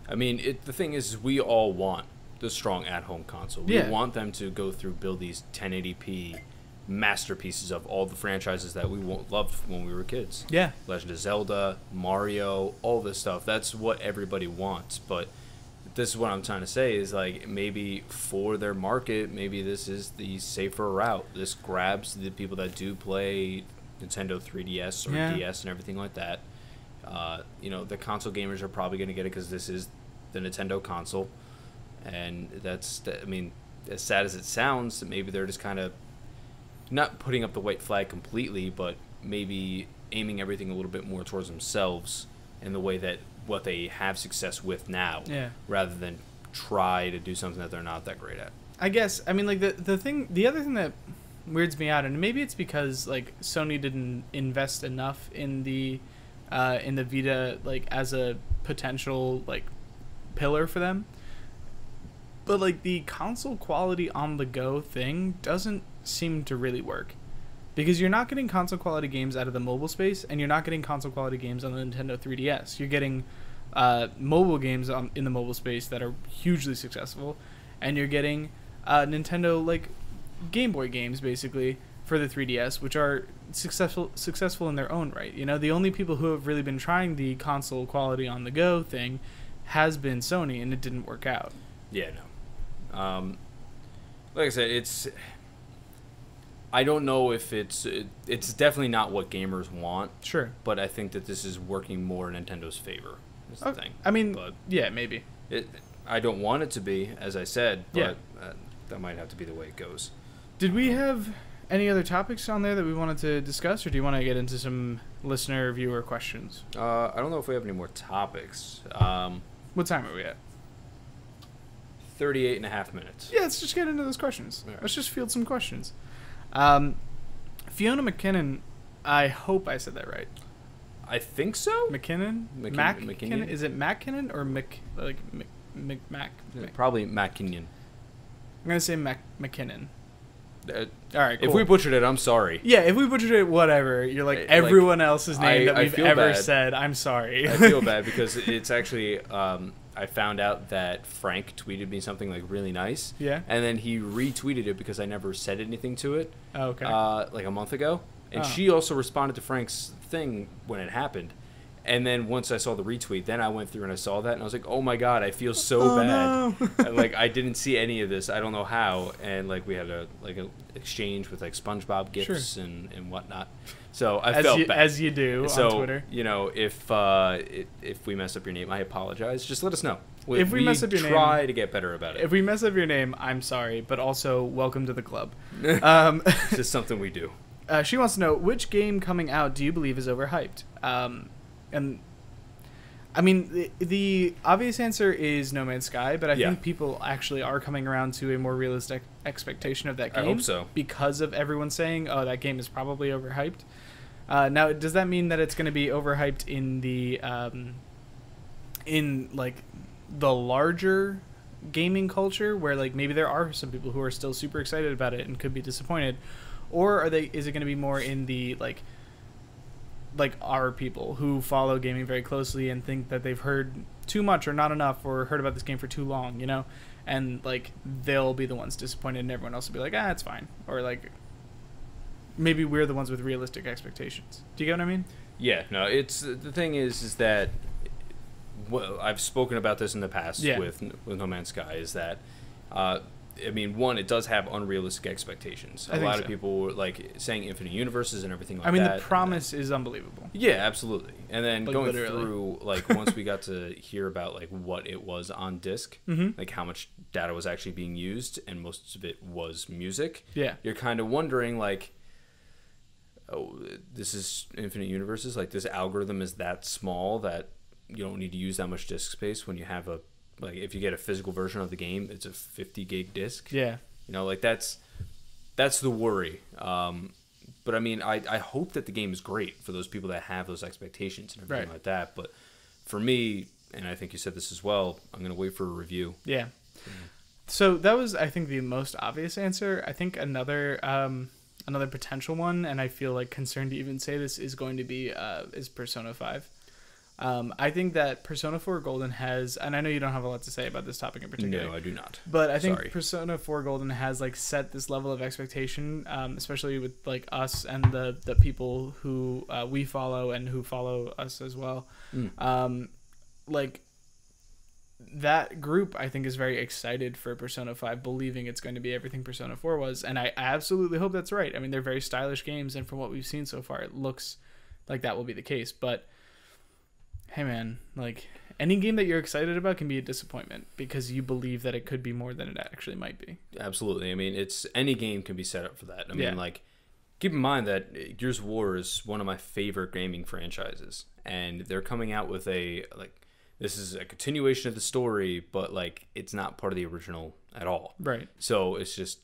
I mean, the thing is, we all want the strong at-home console. We want them to go through, build these 1080p masterpieces of all the franchises that we loved when we were kids. Yeah. Legend of Zelda, Mario, all this stuff. That's what everybody wants. But this is what I'm trying to say is, like, maybe for their market, maybe this is the safer route. This grabs the people that do play Nintendo 3DS or DS and everything like that. The console gamers are probably going to get it because this is the Nintendo console. And as sad as it sounds, maybe they're just kind of not putting up the white flag completely, but maybe aiming everything a little bit more towards themselves in the way that what they have success with now, rather than try to do something that they're not that great at. I guess, I mean, like the other thing that weirds me out, and maybe it's because like Sony didn't invest enough in the Vita, like as a potential like pillar for them, but like the console quality on the go thing doesn't seem to really work, because you're not getting console quality games out of the mobile space, and you're not getting console quality games on the Nintendo 3DS. You're getting mobile games in the mobile space that are hugely successful, and you're getting Nintendo like Game Boy games basically for the 3DS, which are successful in their own right. The only people who have really been trying the console quality on the go thing has been Sony, and it didn't work out. Yeah, no. Like I said, I don't know if it's definitely not what gamers want. Sure. But I think that this is working more in Nintendo's favor. Is the thing. I mean, but yeah, maybe. I don't want it to be, as I said, but that might have to be the way it goes. Did we have any other topics on there that we wanted to discuss, or do you want to get into some listener viewer questions? I don't know if we have any more topics. What time are we at? 38 and a half minutes. Yeah, let's just get into those questions. Right. Let's just field some questions. Fiona McKinnon, I hope I said that right. I think so. McKinnon? McKinnon? Is it McKinnon or Mac? Probably McKinnon. I'm going to say McKinnon. All right, cool. If we butchered it, I'm sorry. Yeah, if we butchered it, whatever. You're like everyone else's name that we've ever said. I'm sorry. I feel bad because it's actually... I found out that Frank tweeted me something like really nice. Yeah. And then he retweeted it because I never said anything to it. Oh, okay. Like a month ago. And she also responded to Frank's thing when it happened. And then once I saw the retweet, then I went through and I saw that and I was like, oh my God, I feel so bad. No. And, like, I didn't see any of this. I don't know how. And like we had a exchange with like SpongeBob gifs and whatnot. So I felt bad. As you do on Twitter. If we mess up your name, I apologize. Just let us know. If we mess up your name, try to get better about it. If we mess up your name, I'm sorry, but also welcome to the club. It's just something we do. She wants to know, which game coming out do you believe is overhyped? And I mean, the obvious answer is No Man's Sky, but I think people actually are coming around to a more realistic expectation of that game. I hope so. Because of everyone saying, oh, that game is probably overhyped. Now, does that mean that it's going to be overhyped in the the larger gaming culture, where like maybe there are some people who are still super excited about it and could be disappointed, or is it going to be more in the like like our people who follow gaming very closely and think that they've heard too much or not enough or heard about this game for too long, you know, and like they'll be the ones disappointed and everyone else will be like, it's fine, or like maybe we're the ones with realistic expectations. Do you get what I mean? Yeah, no, it's the thing is that, well, I've spoken about this in the past with No Man's Sky, is that I mean, one, it does have unrealistic expectations. A lot of people were like saying infinite universes and everything like that. I mean, the promise is unbelievable. Yeah, absolutely. And then like, going through, like, once we got to hear about like what it was on disc, like how much data was actually being used, and most of it was music. Yeah, you're kind of wondering like, oh, this is infinite universes. Like, this algorithm is that small that you don't need to use that much disk space when you have a, like, if you get a physical version of the game, it's a 50 gig disc. Yeah. You know, like, that's the worry. But I mean, I hope that the game is great for those people that have those expectations and everything like that. But for me, and I think you said this as well, I'm going to wait for a review. Yeah. So that was, I think, the most obvious answer. I think another potential one, and I feel like concerned to even say this, is going to be is Persona 5. I think that Persona 4 Golden has, and I know you don't have a lot to say about this topic in particular. No, I do not. But I think Persona 4 Golden has like set this level of expectation, especially with like us and the people who we follow and who follow us as well. Like that group, I think, is very excited for Persona 5, believing it's going to be everything Persona 4 was, and I absolutely hope that's right. I mean, they're very stylish games, and from what we've seen so far, it looks like that will be the case. But hey man, like, any game that you're excited about can be a disappointment because you believe that it could be more than it actually might be. Absolutely. I mean, it's any game can be set up for that. I mean, like, keep in mind that Gears of War is one of my favorite gaming franchises, and they're coming out with a, like, this is a continuation of the story, but like, it's not part of the original at all. Right. So it's just,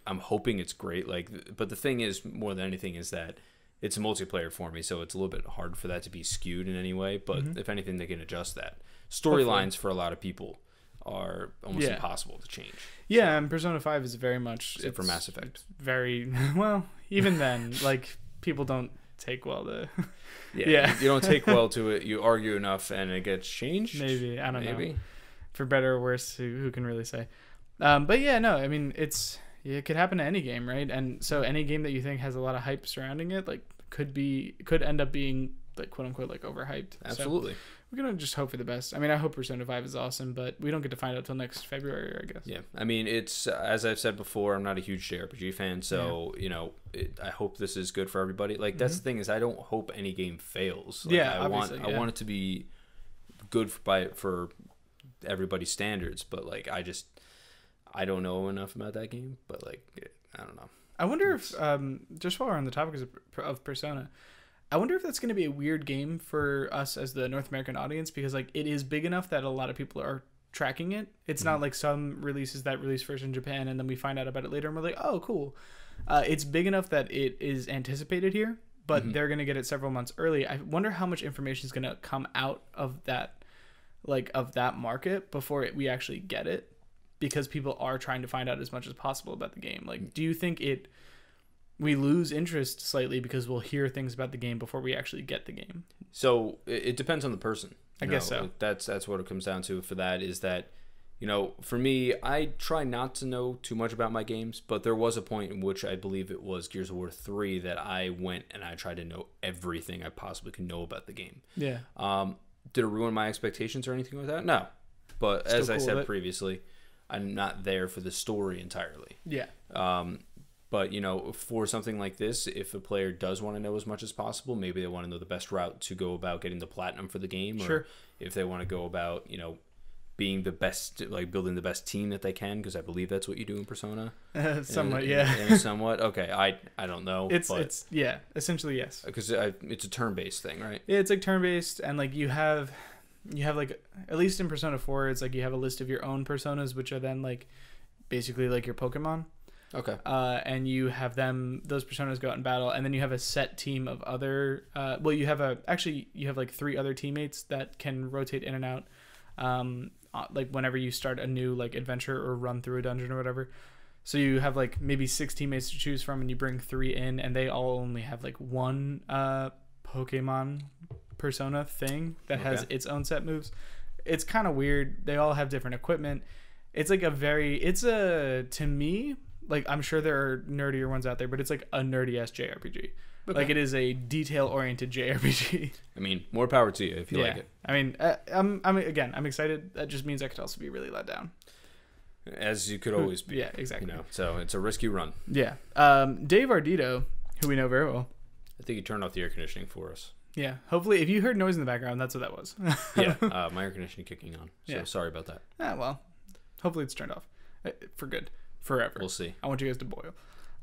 I'm hoping it's great. Like, but the thing is, more than anything, is that it's a multiplayer for me, so it's a little bit hard for that to be skewed in any way. But if anything, they can adjust that. Storylines for a lot of people are almost impossible to change. Yeah, and Persona 5 is very much... Except for Mass Effect. Very... Well, even then, like, people don't take well to... You don't take well to it. You argue enough, and it gets changed? Maybe. I don't know. For better or worse, who can really say? But yeah, no, I mean, it could happen to any game, right? And so any game that you think has a lot of hype surrounding it, like, could end up being, like, quote unquote, like, overhyped. Absolutely. So we're gonna just hope for the best. I mean, I hope Persona 5 is awesome, but we don't get to find out till next February, I guess. Yeah, I mean, it's as I've said before, I'm not a huge JRPG fan, so you know, I hope this is good for everybody. Like, that's the thing, is I don't hope any game fails. Like, I want it to be good for everybody's standards, but like, I don't know enough about that game, but like, I don't know. I wonder if, just while we're on the topic of Persona, I wonder if that's going to be a weird game for us as the North American audience, because like, it is big enough that a lot of people are tracking it. It's not like some releases that release first in Japan and then we find out about it later and we're like, oh, cool. It's big enough that it is anticipated here, but they're going to get it several months early. I wonder how much information is going to come out of that, like, of that market before we actually get it, because people are trying to find out as much as possible about the game. Like, do you think we lose interest slightly because we'll hear things about the game before we actually get the game? So it depends on the person. I guess so. That's what it comes down to for that, is that, you know, for me, I try not to know too much about my games, but there was a point in which I believe it was Gears of War 3 that I went and I tried to know everything I possibly could know about the game. Yeah. Did it ruin my expectations or anything like that? No. But as I said previously, I'm not there for the story entirely. Yeah. But, you know, for something like this, if a player does want to know as much as possible, maybe they want to know the best route to go about getting the platinum for the game. Or if they want to go about, you know, being the best, like building the best team that they can, because I believe that's what you do in Persona. Somewhat, somewhat. Okay, I don't know. It's essentially yes. Because it's a turn-based thing, right? Yeah, it's like turn-based, and like you have like, at least in Persona 4, it's like you have a list of your own personas, which are then like basically like your Pokemon. Okay. And you have those personas go out in battle, and then you have a set team of other, you have like 3 other teammates that can rotate in and out, like whenever you start a new like adventure or run through a dungeon or whatever. So you have like maybe 6 teammates to choose from, and you bring 3 in, and they all only have like 1 Pokemon Persona thing that has its own set moves. It's kind of weird. They all have different equipment. It's like to me, like, I'm sure there are nerdier ones out there, but it's like a nerdy ass JRPG. Okay. Like, it is a detail oriented JRPG. I mean, more power to you if you like it. I mean, I'm excited. That just means I could also be really let down. As you could always be. Yeah, exactly. So it's a risky run. Yeah. Dave Ardito, who we know very well. I think he turned off the air conditioning for us. Yeah. Hopefully, if you heard noise in the background, that's what that was. Yeah. My air conditioning kicking on. So sorry about that. Well, hopefully it's turned off for good, forever. We'll see. I want you guys to boil.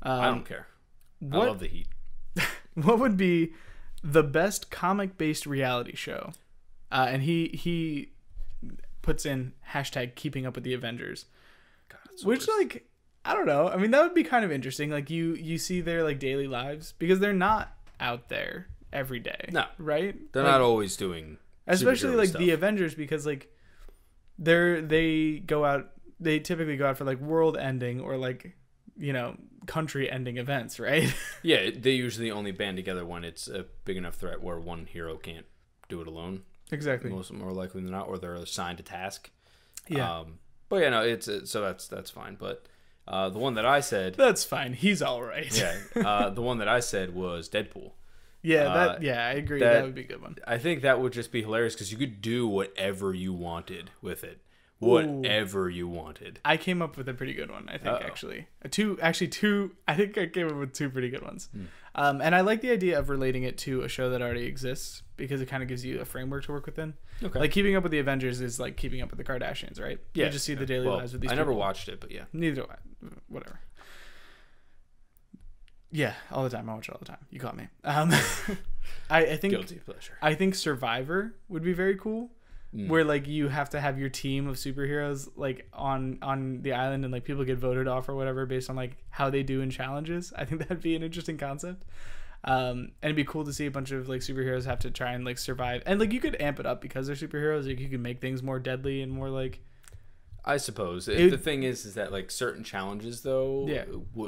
I don't care. I love the heat. What would be the best comic-based reality show? And he puts in hashtag keeping up with the Avengers. God, which, like, I don't know. I mean, that would be kind of interesting. Like, you see their, like, daily lives, because they're not out there every day. No. Right? They're not always doing especially, like, stuff. the Avengers, because, like, they typically go out for, like, world ending or, like, you know, country ending events, right? Yeah, they usually only band together when it's a big enough threat where one hero can't do it alone. Exactly. More likely than not, or they're assigned a task. Yeah. But yeah, no, it's so that's fine. But the one that I said, that's fine. He's all right. Yeah. The one that I said was Deadpool. Yeah. I agree. That would be a good one. I think that would just be hilarious because you could do whatever you wanted with it. Whatever you wanted. I came up with a pretty good one, I think. Actually, two. I think I came up with two pretty good ones. And I like the idea of relating it to a show that already exists, because it kind of gives you a framework to work within. Okay. Like, keeping up with the Avengers is like keeping up with the Kardashians, right? Yeah. You just see the daily lives of these people. I never watched it, but yeah. Neither do I. Whatever. Yeah, all the time. I watch it all the time. You caught me. I think guilty pleasure. I think Survivor would be very cool. Where, like, you have to have your team of superheroes, like, on the island, and, like, people get voted off or whatever based on, like, how they do in challenges. I think that'd be an interesting concept. And it'd be cool to see a bunch of, like, superheroes have to try and, like, survive. And, like, you could amp it up because they're superheroes. Like, you could make things more deadly and more, like... I suppose. The thing is that, like, certain challenges, though,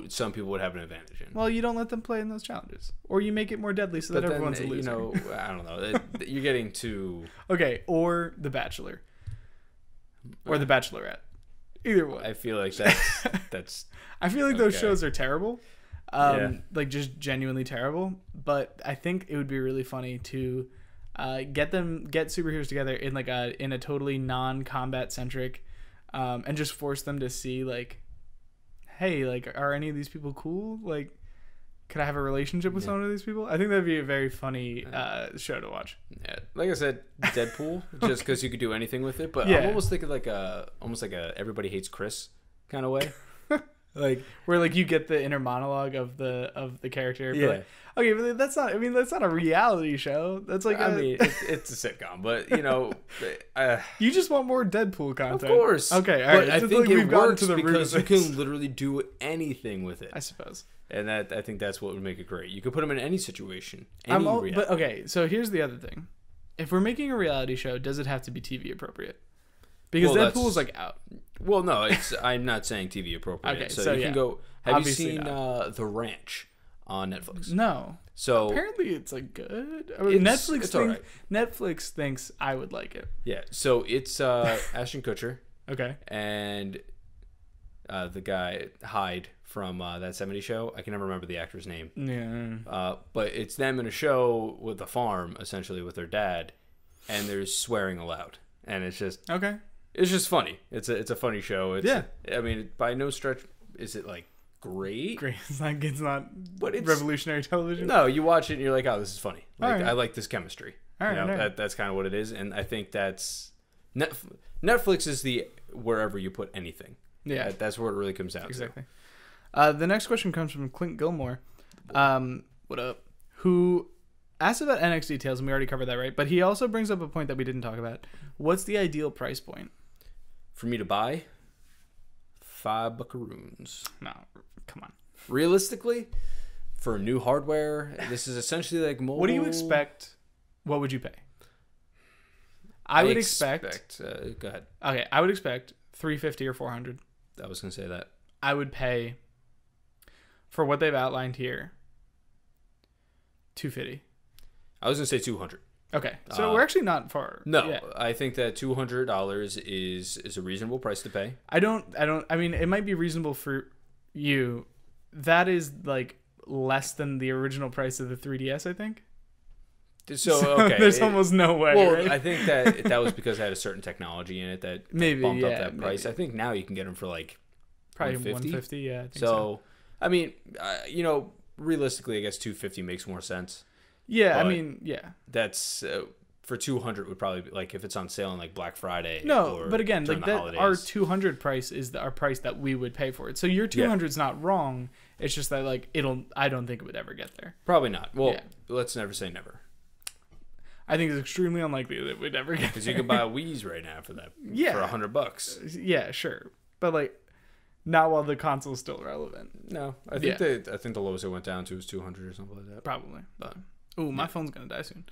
some people would have an advantage in. Well, you don't let them play in those challenges. Or you make it more deadly so that everyone's a loser. You know, I don't know. You're getting too... Okay, or The Bachelor. Or The Bachelorette. Either one. I feel like that's... I feel like those shows are terrible. Like, just genuinely terrible. But I think it would be really funny to get superheroes together in, like, in a totally non-combat centric... and just force them to see, like, hey, like, are any of these people cool? Like, could I have a relationship with some of these people? I think that'd be a very funny show to watch. Yeah, like I said, Deadpool, just because you could do anything with it. But I'm almost thinking like almost like a Everybody Hates Chris kind of way. Like, where, like, you get the inner monologue of the character. Yeah. Like, okay, but that's not a reality show. That's like it's a sitcom, but, you know, you just want more Deadpool content. Of course. Okay, all right. But I think it works because you can literally do anything with it. I suppose. And I think that's what would make it great. You could put them in any situation. But okay, so here's the other thing. If we're making a reality show, does it have to be TV appropriate? Because Deadpool is, like, out. Well, no, I'm not saying TV appropriate. Okay, so you can go. Have Obviously you seen The Ranch on Netflix? No. So apparently it's, like, good. I mean, Netflix thinks I would like it. Yeah. So it's Ashton Kutcher. Okay. And the guy Hyde from that '70s show. I can never remember the actor's name. Yeah. But it's them in a show with a farm, essentially, with their dad, and they're swearing aloud, and it's just okay. It's just funny. It's a funny show. I mean, by no stretch is it, like, great. It's not but it's revolutionary television. No, you watch it and you're like, oh, this is funny. Like, right. I like this chemistry. All right, that's kind of what it is, and I think that's Netflix is the wherever you put anything. Yeah, that's where it really comes down to. Exactly. The next question comes from Clint Gilmore. What up? Who asked about NX details, and we already covered that, right? But he also brings up a point that we didn't talk about. What's the ideal price point? For me to buy $5 buckaroons. No, come on. Realistically, for new hardware, this is essentially like mobile. What do you expect? What would you pay? I would expect. Go ahead. Okay, I would expect $350 or $400. I was gonna say that. I would pay for what they've outlined here. $250. I was gonna say 200. Okay, so we're actually not far. No, yet. I think that $200 is a reasonable price to pay. I mean, it might be reasonable for you. That is like less than the original price of the 3DS, I think. So okay, there's almost no way. Well, right? I think that was because it had a certain technology in it that maybe bumped up yeah, that price. maybe. I think now you can get them for like Probably 150. Yeah, I think so. I mean, realistically, I guess 250 makes more sense. Yeah, I mean, yeah. That's for 200 would probably be like if it's on sale on like Black Friday. No, or but again, like that, holidays. our 200 price is our price that we would pay for it. So your 200 is not wrong. It's just that like I don't think it would ever get there. Probably not. Well, let's never say never. I think it's extremely unlikely that we'd ever get. Because you can buy a Wii's right now for that. Yeah, for $100. Yeah, sure, but like not while the console's still relevant. No, I think the lowest it went down to was 200 or something like that. Probably. But my phone's gonna die soon.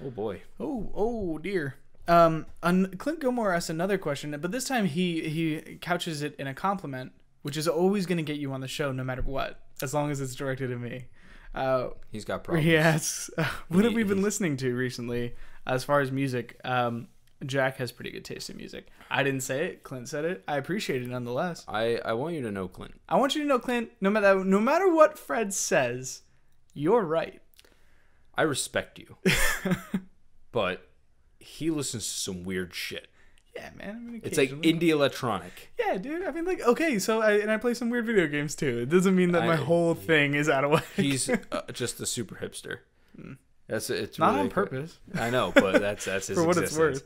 Oh boy. Oh dear. Clint Gilmore asked another question, but this time he couches it in a compliment, which is always going to get you on the show no matter what, as long as it's directed at me. He's got problems. Yes. What have we been listening to recently as far as music? Jack has pretty good taste in music. I didn't say it. Clint said it. I appreciate it nonetheless. I want you to know, Clint. I want you to know, Clint, no matter what Fred says, you're right. I respect you. But he listens to some weird shit. Yeah, man. I mean, it's like indie electronic. Yeah, dude. I mean, like, okay, so I play some weird video games too. It doesn't mean that my whole thing is out of whack. He's just a super hipster. It's not really on purpose. I know, but that's his for what existence. It's worth.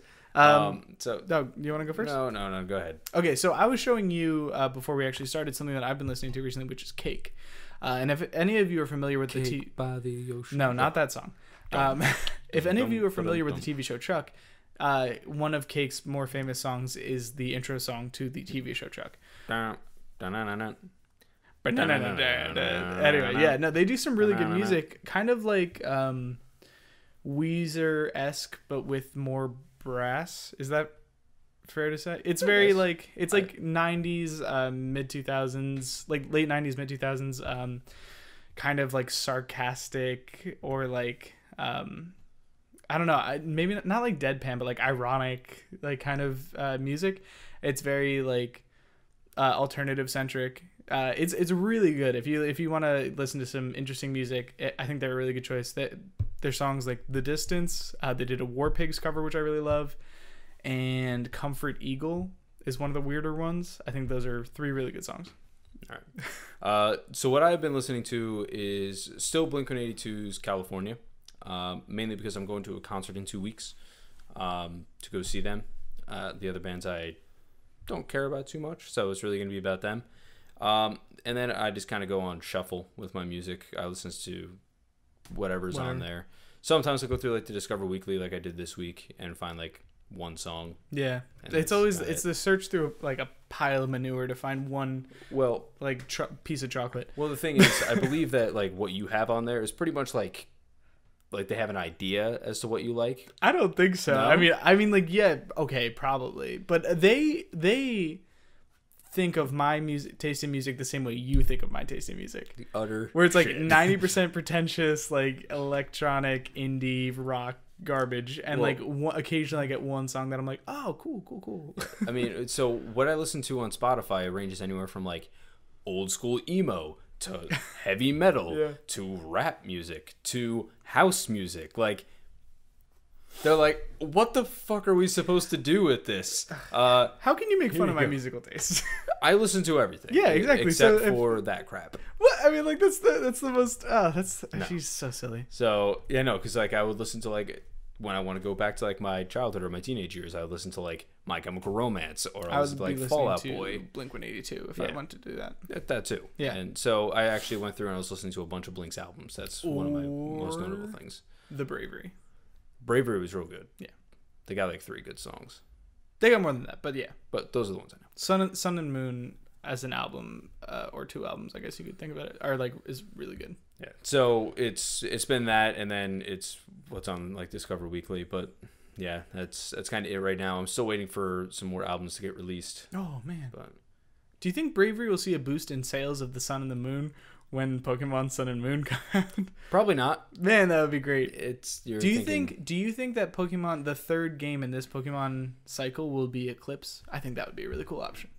So no, you want to go first? No, go ahead. Okay, so I was showing you before we actually started something that I've been listening to recently, which is Cake. And if any of you are familiar with Cake by the ocean. No, not that song. If any of you are familiar with the TV show Chuck, one of Cake's more famous songs is the intro song to the TV show Chuck. Anyway, yeah, no, they do some really good music, kind of like Weezer-esque, but with more brass. Is that fair to say? It's very like it's like 90s, mid 2000s, like late 90s, mid 2000s, kind of like sarcastic or like I don't know, maybe not like deadpan, but like ironic, like kind of music. It's very like alternative centric. It's really good. If you want to listen to some interesting music, I think they're a really good choice. Their songs like The Distance, they did a War Pigs cover, which I really love, and Comfort Eagle is one of the weirder ones. I think those are 3 really good songs. All right. So what I've been listening to is still Blink-182's California, mainly because I'm going to a concert in 2 weeks to go see them. The other bands I don't care about too much, so it's really going to be about them. And then I just kind of go on shuffle with my music. I listen to whatever's on there. Sometimes I go through like the Discover Weekly, like I did this week, and find like one song. Yeah, it's always the search through like a pile of manure to find one like piece of chocolate. Well, the thing is, I believe that like what you have on there is pretty much like they have an idea as to what you like. I don't think so. No? I mean like yeah, okay, probably, but they think of my taste in music the same way you think of my taste in music. The utter where it's like shit. 90% pretentious, like electronic indie rock garbage, and occasionally I get one song that I'm like, oh, cool. I mean, so what I listen to on Spotify ranges anywhere from like old school emo to heavy metal to rap music to house music. Like, they're like, what the fuck are we supposed to do with this? How can you make fun of my musical taste? I listen to everything. Yeah, exactly. Except for that crap. What? I mean, like that's the most. She's so silly. So yeah, no, because like I would listen to like when I want to go back to like my childhood or my teenage years, I would listen to like My Chemical Romance, or I was like Fall Out Boy, Blink-182 if I wanted to do that. That too. Yeah. And so I actually went through and I was listening to a bunch of Blink's albums. That's one of my most notable things. The Bravery Bravery was real good. Yeah. They got like 3 good songs. They got more than that, but yeah. But those are the ones I know. Sun and Moon as an album, or 2 albums, I guess you could think about it, are like is really good. Yeah. So it's been that, and then it's what's on like Discover Weekly. But yeah, that's kind of it right now. I'm still waiting for some more albums to get released. Oh man. But do you think Bravery will see a boost in sales of The Sun and the Moon when Pokemon Sun and Moon come out? Probably not. Man, that would be great. Do you think that Pokemon, the third game in this Pokemon cycle, will be Eclipse? I think that would be a really cool option.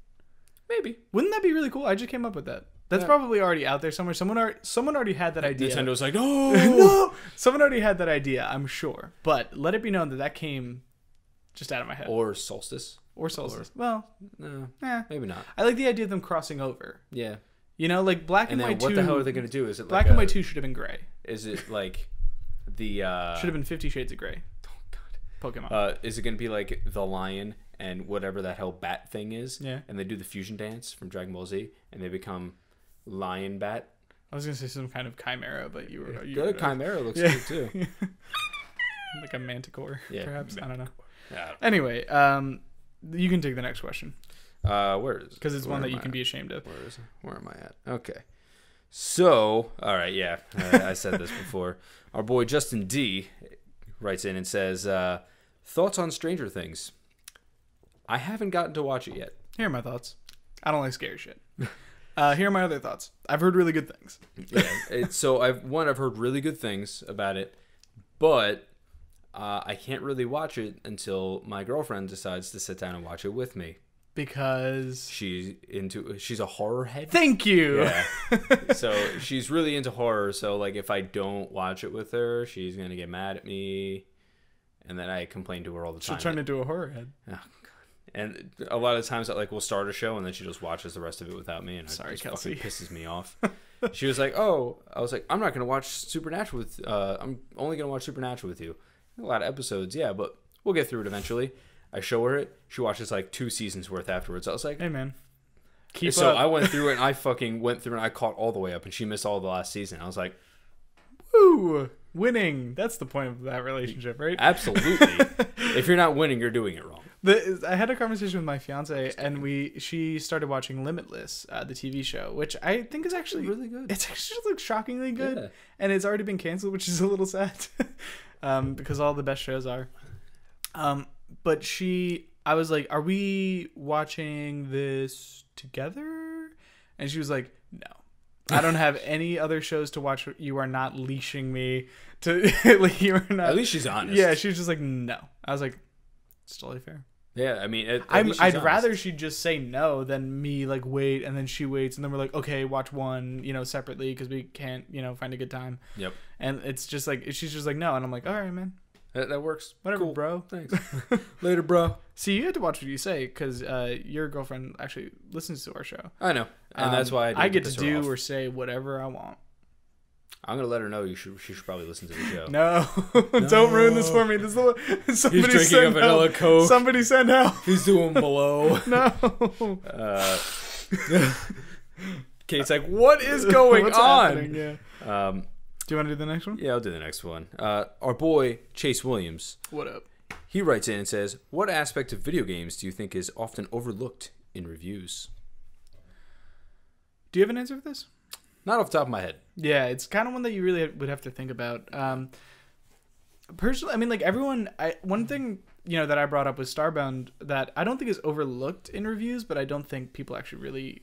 Maybe. Wouldn't that be really cool? I just came up with that. That's probably already out there somewhere. Someone already had that idea. Nintendo's like, no, no. Someone already had that idea, I'm sure. But let it be known that came just out of my head. Or Solstice. Well, no, maybe not. I like the idea of them crossing over. Yeah. You know, like Black and White 2. What the hell are they going to do? Is it Black and White 2 should have been gray. Is it like the should have been 50 Shades of Grey. Oh god. Pokemon. Is it going to be like the lion and whatever that hell bat thing is? Yeah. And they do the fusion dance from Dragon Ball Z and they become Lion Bat. I was going to say some kind of chimera, but you were Good chimera looks good too. Like a manticore, perhaps. I don't know. Yeah. Anyway, you can take the next question. Where is it? Because it's one that you can be ashamed of. Where is it? Where am I at? Okay. So, all right, yeah. I said this before. Our boy Justin D writes in and says, thoughts on Stranger Things? I haven't gotten to watch it yet. Here are my thoughts. I don't like scary shit. Here are my other thoughts. I've heard really good things. So I've heard really good things about it, but I can't really watch it until my girlfriend decides to sit down and watch it with me. Because she's a horror head. Thank you. Yeah. So she's really into horror. So like if I don't watch it with her, she's gonna get mad at me, and then I complain to her all the time. She'll turn into a horror head. Oh god. And a lot of times, we'll start a show and then she just watches the rest of it without me, and it just fucking pisses me off. She was like, "Oh," I was like, "I'm not gonna watch Supernatural with. I'm only gonna watch Supernatural with you. A lot of episodes, yeah, but we'll get through it eventually." I show her it. She watches like 2 seasons worth afterwards. I was like, "Hey man, keep up." So I went through it and I fucking went through and I caught all the way up, and she missed all the last season. I was like, "Woo, winning! That's the point of that relationship, right?" Absolutely. If you're not winning, you're doing it wrong. I had a conversation with my fiance, and she started watching Limitless, the TV show, which I think is actually really good. It's actually like shockingly good, and it's already been canceled, which is a little sad, because all the best shows are. But I was like, "Are we watching this together?" And she was like, "No, I don't have any other shows to watch. You are not leashing me to. Like, you are not." At least she's honest. Yeah, she was just like, "No." I was like, "It's totally fair." Yeah, I mean, I'd rather she just say no than me like wait, and then she waits, and then we're like, okay, watch one, separately because we can't, find a good time. Yep. And it's just like she's just like no, and I'm like, all right, man. That works. Whatever, cool. bro. Thanks. Later, bro. See, you have to watch what you say because your girlfriend actually listens to our show. I know, and that's why I get to do or say whatever I want. I'm gonna let her know she should probably listen to the show. No, don't ruin this for me. This is somebody He's drinking a vanilla Coke. Somebody send help. He's doing blow. No. Kate's like, what is going on? Yeah. Do you want to do the next one? Yeah, I'll do the next one. Our boy Chase Williams. What up? He writes in and says, "What aspect of video games do you think is often overlooked in reviews?" Do you have an answer for this? Not off the top of my head. Yeah, it's kind of one that you really would have to think about. Personally, I mean, like everyone, one thing that I brought up was Starbound that I don't think is overlooked in reviews, but I don't think people actually really,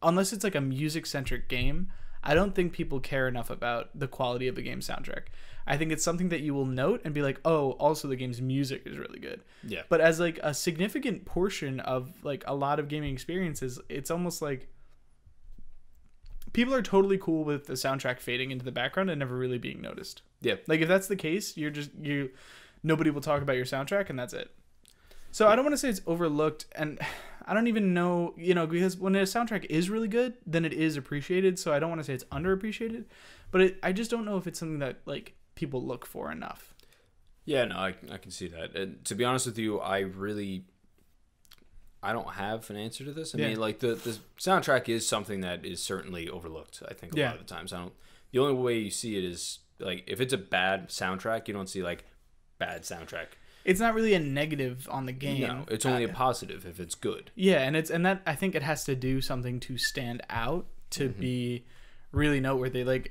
unless it's like a music-centric game, I don't think people care enough about the quality of a game soundtrack. I think it's something that you will note and be like, oh, also the game's music is really good. Yeah. But as like a significant portion of like a lot of gaming experiences, it's almost like people are totally cool with the soundtrack fading into the background and never really being noticed. Yeah. Like if that's the case, nobody will talk about your soundtrack and that's it. So I don't want to say it's overlooked, and I don't even know, because when a soundtrack is really good, then it is appreciated. So I don't want to say it's underappreciated, but I just don't know if it's something that like people look for enough. Yeah, no, I can see that. And to be honest with you, I don't have an answer to this. I mean, like the soundtrack is something that is certainly overlooked. I think a lot of the times. The only way you see it is like if it's a bad soundtrack, you don't see like bad soundtrack. It's not really a negative on the game. No, it's only a positive if it's good. Yeah, and that I think it has to do something to stand out to be really noteworthy. Like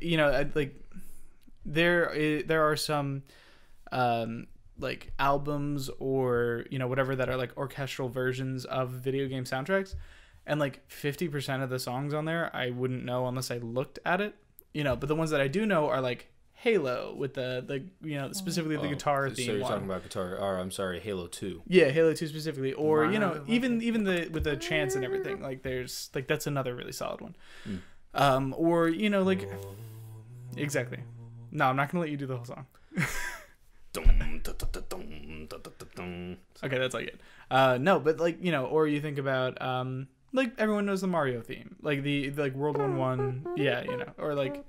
like there are some like albums or whatever that are like orchestral versions of video game soundtracks, and like 50% of the songs on there I wouldn't know unless I looked at it, you know. But the ones that I do know are like Halo with the you know, specifically the guitar theme. So you're talking about guitar, or I'm sorry, Halo 2. Yeah, Halo 2 specifically, or you know, even the with the chants and everything. Like there's like that's another really solid one. Or you know, like exactly. No, I'm not gonna let you do the whole song. Okay, that's like it. No, but like, you know, or you think about like everyone knows the Mario theme, like the like World 1-1, yeah, you know, or like.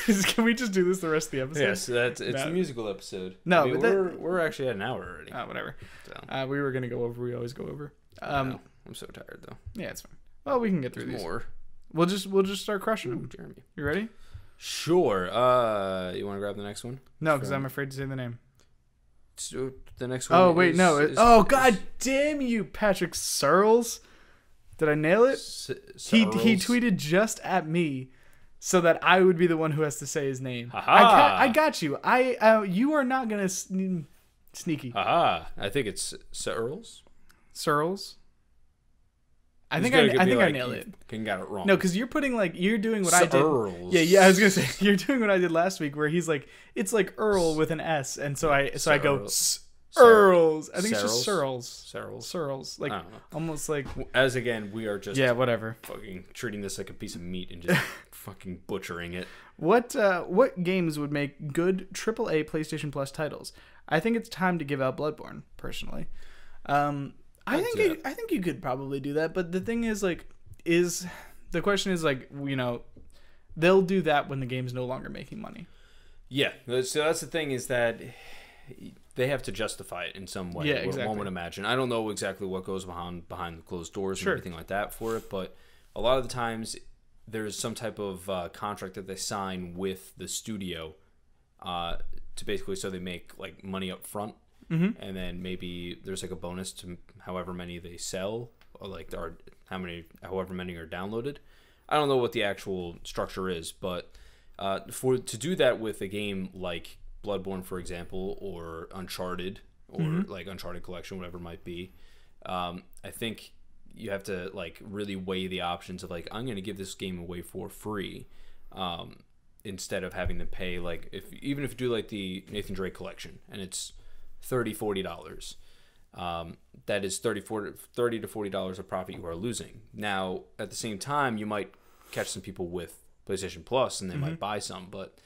Can we just do this the rest of the episode? Yes, it's a musical episode. No, I mean, but we're actually at an hour already. Whatever. So. We were gonna go over. We always go over. I'm so tired though. Yeah, it's fine. Well, we can get through There's these. More. We'll just start crushing them. Jeremy. You ready? Sure. You want to grab the next one? No, because I'm afraid to say the name. So the next one. Oh wait, no. God damn you, Patrick Searles. Did I nail it? He tweeted just at me, so that I would be the one who has to say his name. I got you. You are not gonna sneaky. Aha! I think it's Searles. Searles. I think I nailed it. You got it wrong. No, because you're doing what I did. Yeah. I was gonna say you're doing what I did last week, where he's like, it's like Earl with an S, and so I go Earls. I think it's just Searles. Searles. Like almost like. As again, we are just whatever. Fucking treating this like a piece of meat and just fucking butchering it. What games would make good AAA PlayStation Plus titles? I think it's time to give out Bloodborne. Personally, I think you could probably do that, but the thing is the question is like, you know, they'll do that when the game's no longer making money. Yeah. So that's the thing, is that they have to justify it in some way. Yeah, exactly. One would imagine. I don't know exactly what goes behind the closed doors and everything like that for it, but a lot of the times there's some type of contract that they sign with the studio to basically, so they make like money up front. Mm-hmm. And then maybe there's like a bonus to however many they sell, or like however many are downloaded. I don't know what the actual structure is, but to do that with a game like Bloodborne, for example, or Uncharted, or like Uncharted Collection, whatever it might be, I think you have to like really weigh the options of like, I'm going to give this game away for free, instead of having to pay, like even if you do like the Nathan Drake Collection and it's $30-$40, that is $30 to $40 of profit you are losing. Now at the same time, you might catch some people with PlayStation Plus and they might buy some, but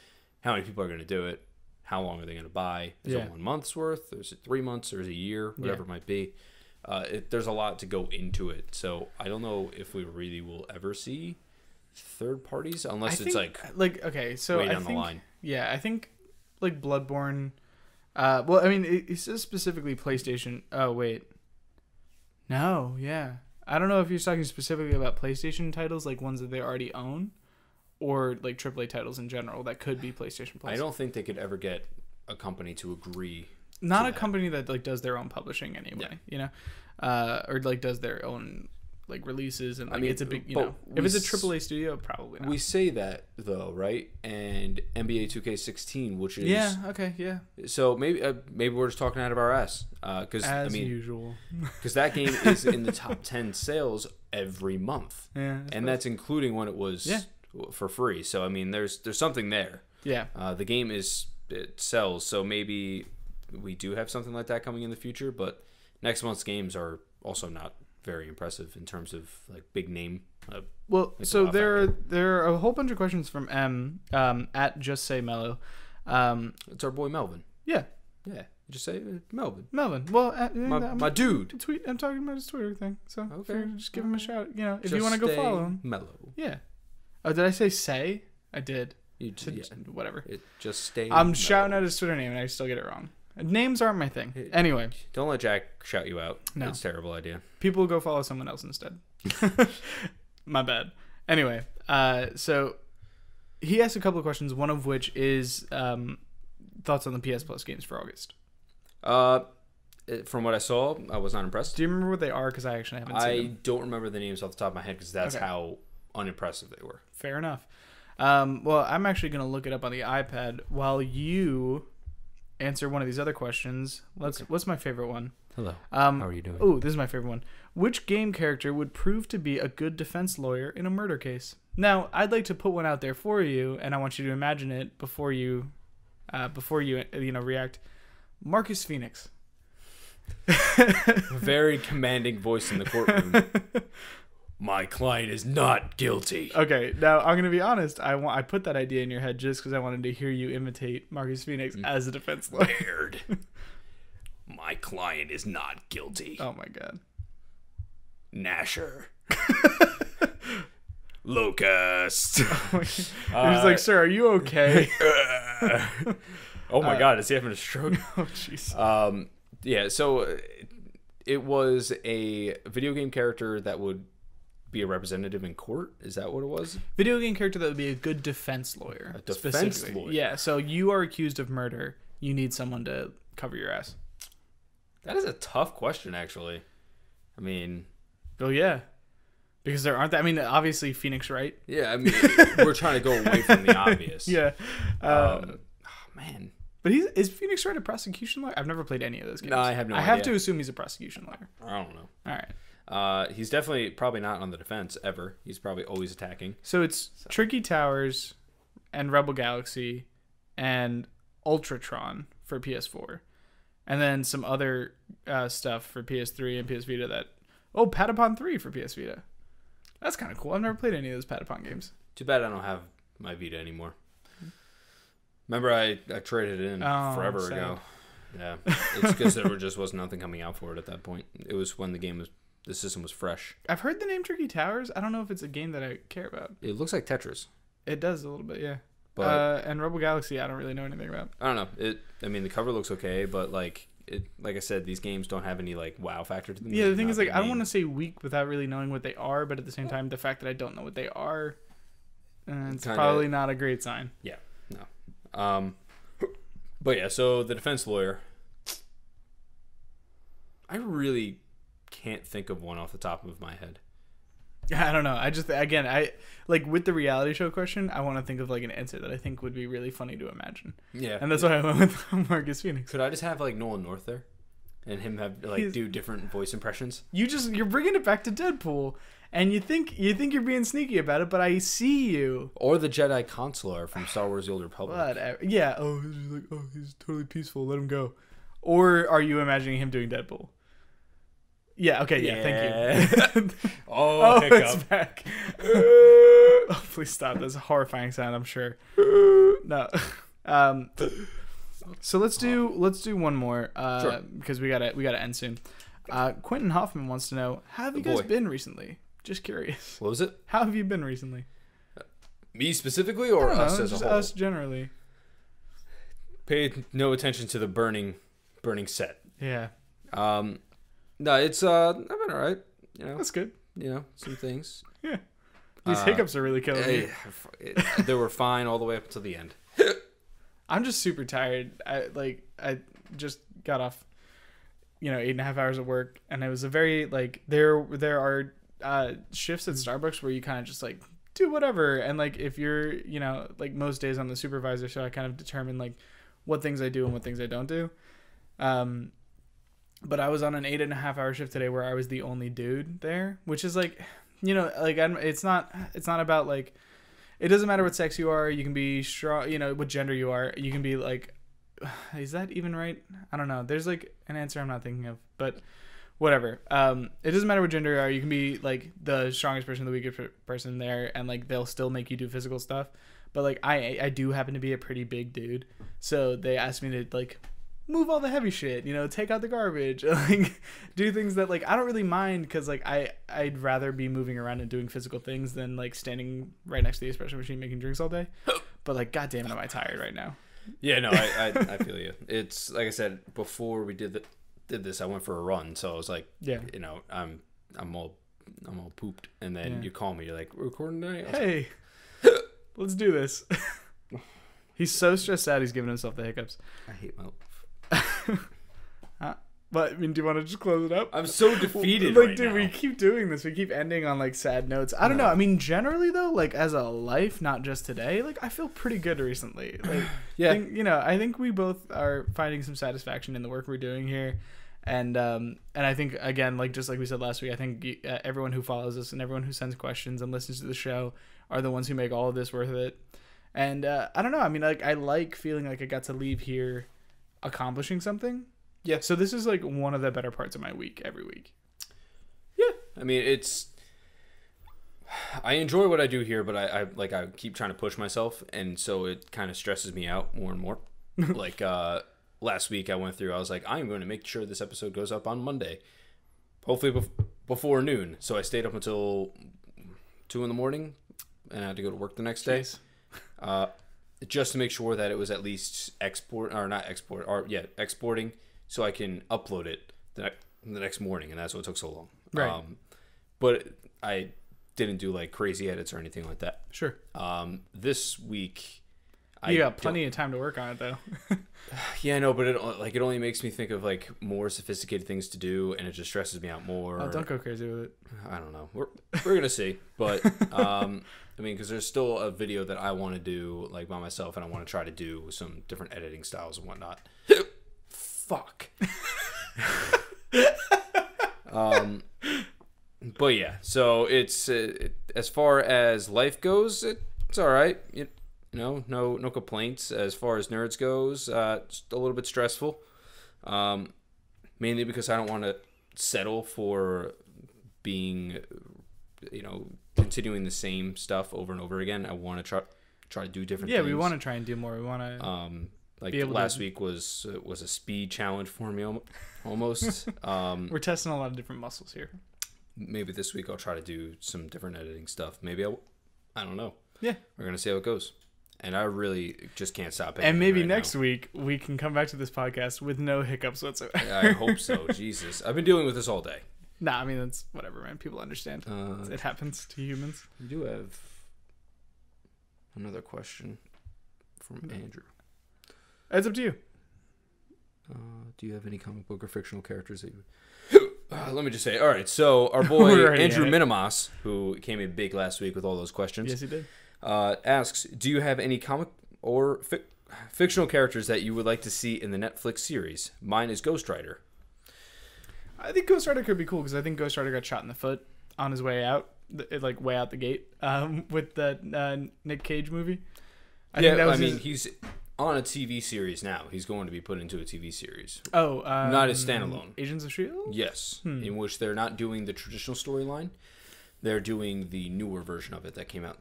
how many people are going to do it? How long are they going to buy? Is it 1 month's worth? Is it 3 months? Or is it a year? Whatever it might be. There's a lot to go into it, so I don't know if we really will ever see third parties, unless it's like okay, so way down the line. Yeah, I think like Bloodborne. Well, I mean, it says specifically PlayStation. Oh, wait. No, yeah. I don't know if you're talking specifically about PlayStation titles, like ones that they already own, or like AAA titles in general that could be PlayStation Plus. I don't think they could ever get a company to agree. Not a company that like does their own publishing anyway, you know, or like does their own like releases, and like, I mean, it's a big, you know, if it's a AAA studio, probably not. We say that though, right? And NBA 2K16, which is so maybe we're just talking out of our ass, because as usual, because that game is in the top 10 sales every month, and that's including when it was for free. So I mean, there's something there. Yeah, the game it sells, so maybe we do have something like that coming in the future. But next month's games are also not very impressive in terms of like big name. Well, so there are a whole bunch of questions from M at Just Say Mellow. It's our boy Melvin. Yeah. Just say Melvin. Well, my dude. I'm talking about his Twitter thing. So okay, just give him a shout. You know, if you want to go follow him. Mellow. Yeah. Oh, did I say? I did. You did. Whatever. It just stay. I'm shouting out his Twitter name and I still get it wrong. Names aren't my thing. Anyway. Don't let Jack shout you out. No. It's a terrible idea. People go follow someone else instead. My bad. Anyway, so he asked a couple of questions, one of which is thoughts on the PS Plus games for August. From what I saw, I was not impressed. Do you remember what they are? Because I actually haven't seen them. I don't remember the names off the top of my head because that's how unimpressive they were. Fair enough. Well, I'm actually going to look it up on the iPad while you answer one of these other questions. What's my favorite one? Hello. How are you doing? Oh, this is my favorite one. Which game character would prove to be a good defense lawyer in a murder case? Now, I'd like to put one out there for you, and I want you to imagine it before you react. Marcus Phoenix. Very commanding voice in the courtroom. My client is not guilty. Okay, now I'm gonna be honest. I put that idea in your head just because I wanted to hear you imitate Marcus Phoenix as a defense lawyer. Baird. My client is not guilty. Oh my god. Nasher. Locust. He's like, sir, are you okay? Oh my god, is he having a stroke? Oh jeez. Yeah, so it was a video game character that would be a representative in court. Is that what it was? Video game character that would be a good defense lawyer. A defense lawyer. Yeah, so you are accused of murder. You need someone to cover your ass. That is a tough question, actually. I mean... Oh, yeah. Because there aren't that... I mean, obviously, Phoenix, right? Yeah, I mean, we're trying to go away from the obvious. Yeah. Oh, man. But is Phoenix Wright a prosecution lawyer? I've never played any of those games. No, I have no idea. I have to assume he's a prosecution lawyer. I don't know. All right. He's definitely probably not on the defense ever. He's probably always attacking. So it's Tricky Towers and Rebel Galaxy and Ultratron for PS4. And then some other stuff for PS3 and PS Vita that... Oh, Patapon 3 for PS Vita. That's kind of cool. I've never played any of those Patapon games. Too bad I don't have my Vita anymore. Remember, I traded it in forever ago. Yeah, it's because there just was nothing coming out for it at that point. It was when the system was fresh. I've heard the name Tricky Towers. I don't know if it's a game that I care about. It looks like Tetris. It does a little bit, yeah. But and Rebel Galaxy, I don't really know anything about. I don't know. I mean, the cover looks okay, but like I said, these games don't have any like wow factor to them. Yeah, the thing is, like, I don't want to say weak without really knowing what they are, but at the same time, the fact that I don't know what they are, it's probably not a great sign. Yeah, no. But yeah, so the defense lawyer, I really can't think of one off the top of my head. I don't know. I just, again, with the reality show question, I want to think of like an answer that I think would be really funny to imagine. Yeah. And that's why I went with Marcus Phoenix. Could I just have like Nolan North there? And him have do different voice impressions? You're bringing it back to Deadpool. And you think you're being sneaky about it, but I see you. Or the Jedi Consular from Star Wars: The Old Republic. Whatever. Yeah. Oh, he's totally peaceful. Let him go. Or are you imagining him doing Deadpool? Yeah. Okay. Yeah. Thank you. Oh, it's back. Oh, please stop. That's a horrifying sound. I'm sure. No. So let's do one more. Sure. Because we gotta end soon. Quentin Hoffman wants to know: how have you guys been recently? Just curious. What was it? How have you been recently? Me specifically, or us as a whole? Us generally. Paid no attention to the burning set. Yeah. No, it's I've been all right. You know, that's good. You know, some things. Yeah. These hiccups are really killing me. They were fine all the way up until the end. I'm just super tired. I just got off, 8.5 hours of work, and it was a very there are shifts at Starbucks where you kind of just do whatever, and if you're most days I'm the supervisor, so I kind of determine what things I do and what things I don't do. But I was on an 8.5 hour shift today where I was the only dude there, which is it's not about it doesn't matter what sex you are. You can be strong, what gender you are. You can be is that even right? I don't know. There's an answer I'm not thinking of, but whatever. It doesn't matter what gender you are. You can be the strongest person, the weakest person there, and they'll still make you do physical stuff. But I do happen to be a pretty big dude, so they asked me to move all the heavy shit, take out the garbage, do things that I don't really mind, because I'd rather be moving around and doing physical things than standing right next to the espresso machine making drinks all day. But god damn it, am I tired right now. Yeah, no, I feel you. It's like I said before we did this, I went for a run, so I was yeah, I'm all pooped, and then you call me, you're like, we're recording tonight? Hey, let's do this. He's so stressed out he's giving himself the hiccups. I hate my life. But I mean, do you want to just close it up? I'm so defeated like, right dude, now. we keep doing this. We keep ending on like sad notes. I don't know. I mean, generally though, like as a life, not just today, like I feel pretty good recently. Like, Yeah. I think we both are finding some satisfaction in the work we're doing here. And I think, again, like just like we said last week, I think everyone who follows us and everyone who sends questions and listens to the show are the ones who make all of this worth it. And I don't know. I mean, like I like feeling like I got to leave here accomplishing something. Yeah. So this is like one of the better parts of my week every week. Yeah. I mean, I enjoy what I do here, but I keep trying to push myself, and so it kind of stresses me out more and more. Like last week I was like, I'm going to make sure this episode goes up on Monday, hopefully before noon. So I stayed up until 2 a.m. and I had to go to work the next day. Just to make sure that it was at least exporting, so I can upload it the next morning, and that's what took so long. Right. But I didn't do like crazy edits or anything like that. Sure. This week, You got plenty of time to work on it, though. Yeah, no, but it only makes me think of like more sophisticated things to do, and it just stresses me out more. Oh, don't go crazy with it. I don't know. We're gonna see, but I mean, because there's still a video that I want to do like by myself, and I want to try to do some different editing styles and whatnot. Fuck. But yeah, so it's as far as life goes, it's all right. No complaints. As far as Knerds goes, it's a little bit stressful. Mainly because I don't want to settle for being, continuing the same stuff over and over again. I want to try to do different things. Yeah, we want to try and do more. We want to like last week was a speed challenge for me almost. We're testing a lot of different muscles here. Maybe this week I'll try to do some different editing stuff. Maybe I don't know. Yeah, we're gonna see how it goes. And I really just can't stop it. And maybe next week we can come back to this podcast with no hiccups whatsoever. I hope so. Jesus, I've been dealing with this all day. Nah, I mean that's whatever, man. People understand. It happens to humans. We do have another question from Andrew. It's up to you. Do you have any comic book or fictional characters that you... let me just say. All right, so our boy Andrew Minimas, who came in big last week with all those questions. Yes, he did. Asks, do you have any comic or fictional characters that you would like to see in the Netflix series? Mine is Ghost Rider. I think Ghost Rider could be cool because I think Ghost Rider got shot in the foot on his way out, way out the gate, with the Nick Cage movie. I mean, he's on a TV series now. He's going to be put into a TV series. Oh, not as standalone. Agents of S.H.I.E.L.D.? Yes, in which they're not doing the traditional storyline. They're doing the newer version of it that came out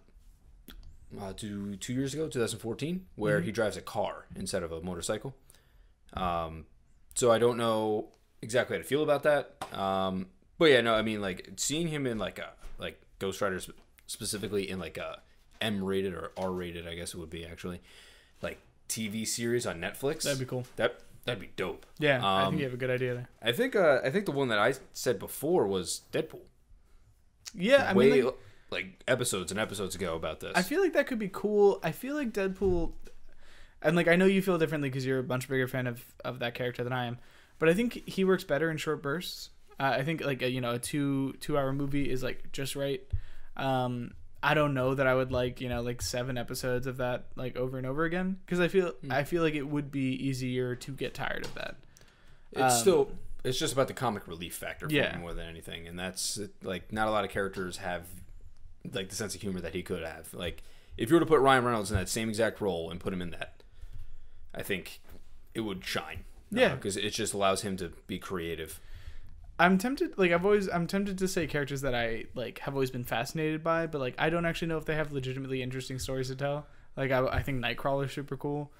2 years ago, 2014, where he drives a car instead of a motorcycle. So I don't know exactly how to feel about that. But yeah, no, I mean, like seeing him in like Ghost Rider specifically in like a M-rated or R-rated, I guess it would be actually, like TV series on Netflix. That'd be cool. That'd be dope. Yeah, I think you have a good idea there. I think the one that I said before was Deadpool. Yeah, I mean, like episodes and episodes ago about this. I feel like that could be cool. I feel like Deadpool, and like I know you feel differently because you're a much bigger fan of that character than I am, but I think he works better in short bursts. I think like a 2-hour movie is like just right. I don't know that I would like 7 episodes of that like over and over again because I feel like it would be easier to get tired of that. It's just about the comic relief factor for me more than anything, and that's like not a lot of characters have like the sense of humor that he could have. Like if you were to put Ryan Reynolds in that same exact role and put him in that, I think it would shine. Yeah, because it just allows him to be creative. I'm tempted to say characters that I like have always been fascinated by, but like I don't actually know if they have legitimately interesting stories to tell. Like I think Nightcrawler is super cool.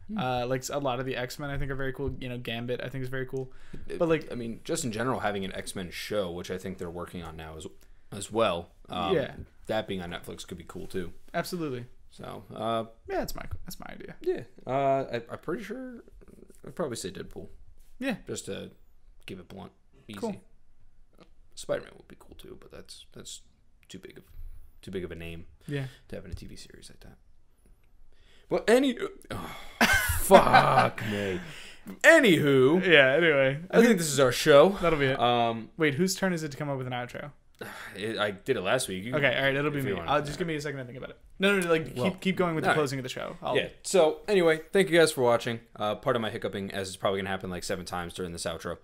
Like a lot of the X-Men I think are very cool. Gambit I think is very cool. But like I mean, just in general, having an X-Men show, which I think they're working on now as well. That being on Netflix could be cool too. Absolutely. So that's my idea. Yeah. I'm pretty sure I'd probably say Deadpool. Yeah. Just to keep it blunt. Easy. Cool. Spider-Man would be cool too, but that's too big of a name. Yeah. To have in a TV series like that. Well, fuck me. Anywho, Yeah. Anyway, I think this is our show. that'll be it. Wait, whose turn is it to come up with an outro? I did it last week. Okay, all right, it'll be me. I'll just give me a second to think about it. No, like keep going with the closing of the show. Yeah. So anyway, thank you guys for watching. Part of my hiccuping, as it's probably gonna happen like 7 times during this outro.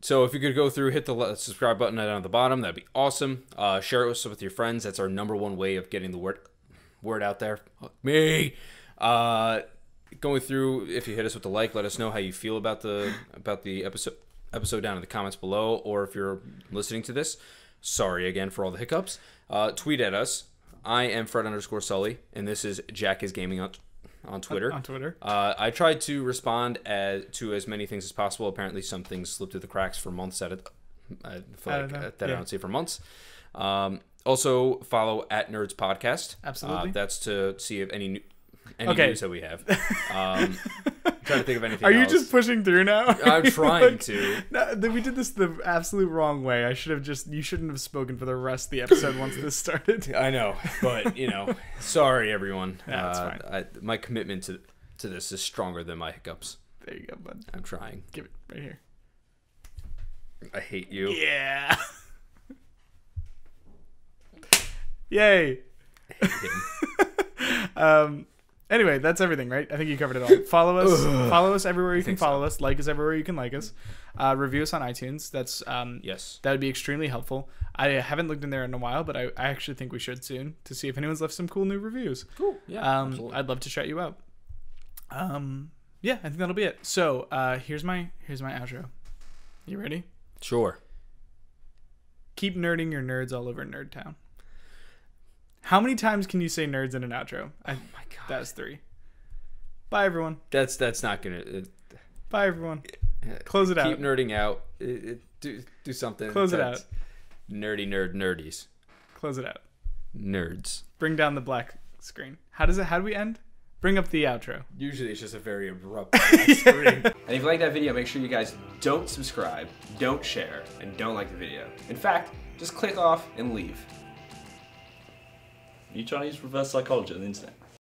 So if you could go through, hit the subscribe button down at the bottom, that'd be awesome. Share it with your friends. That's our #1 way of getting the word out there. Fuck me. Going through, if you hit us with the like, let us know how you feel about the episode down in the comments below, or if you're listening to this, sorry again for all the hiccups. Tweet at us. I am Fred_Sully, and this is Jack is Gaming on Twitter. On Twitter. I tried to respond to as many things as possible. Apparently, some things slipped through the cracks for months at it. I don't see for months. Also, follow at Knerds Podcast. Absolutely. That's to see if any news that we have. Trying to think of anything Are you else. just pushing through now? I'm trying to. No, we did this the absolute wrong way. You shouldn't have spoken for the rest of the episode once this started. I know, but sorry everyone. That's fine. My commitment to this is stronger than my hiccups. There you go, bud. I'm trying. Give it right here. I hate you. Yeah. Yay. I hate him. Anyway, that's everything, right? I think you covered it all. Follow us. Follow us everywhere you can follow us. Like us everywhere you can like us. Review us on iTunes. That's yes. That would be extremely helpful. I haven't looked in there in a while, but I actually think we should soon to see if anyone's left some cool new reviews. Cool. Yeah. Absolutely. I'd love to shout you out. Yeah, I think that'll be it. So here's my outro. You ready? Sure. Keep nerding your nerds all over Nerd Town. How many times can you say nerds in an outro? Oh my god. That's 3. Bye, everyone. That's not gonna. Bye, everyone. Close it out. Keep nerding out. Do something. Close it out. Nerdies. Close it out. Nerds. Bring down the black screen. How do we end? Bring up the outro. Usually it's just a very abrupt screen. And if you like that video, make sure you guys don't subscribe, don't share, and don't like the video. In fact, just click off and leave. You trying to use reverse psychology on the internet?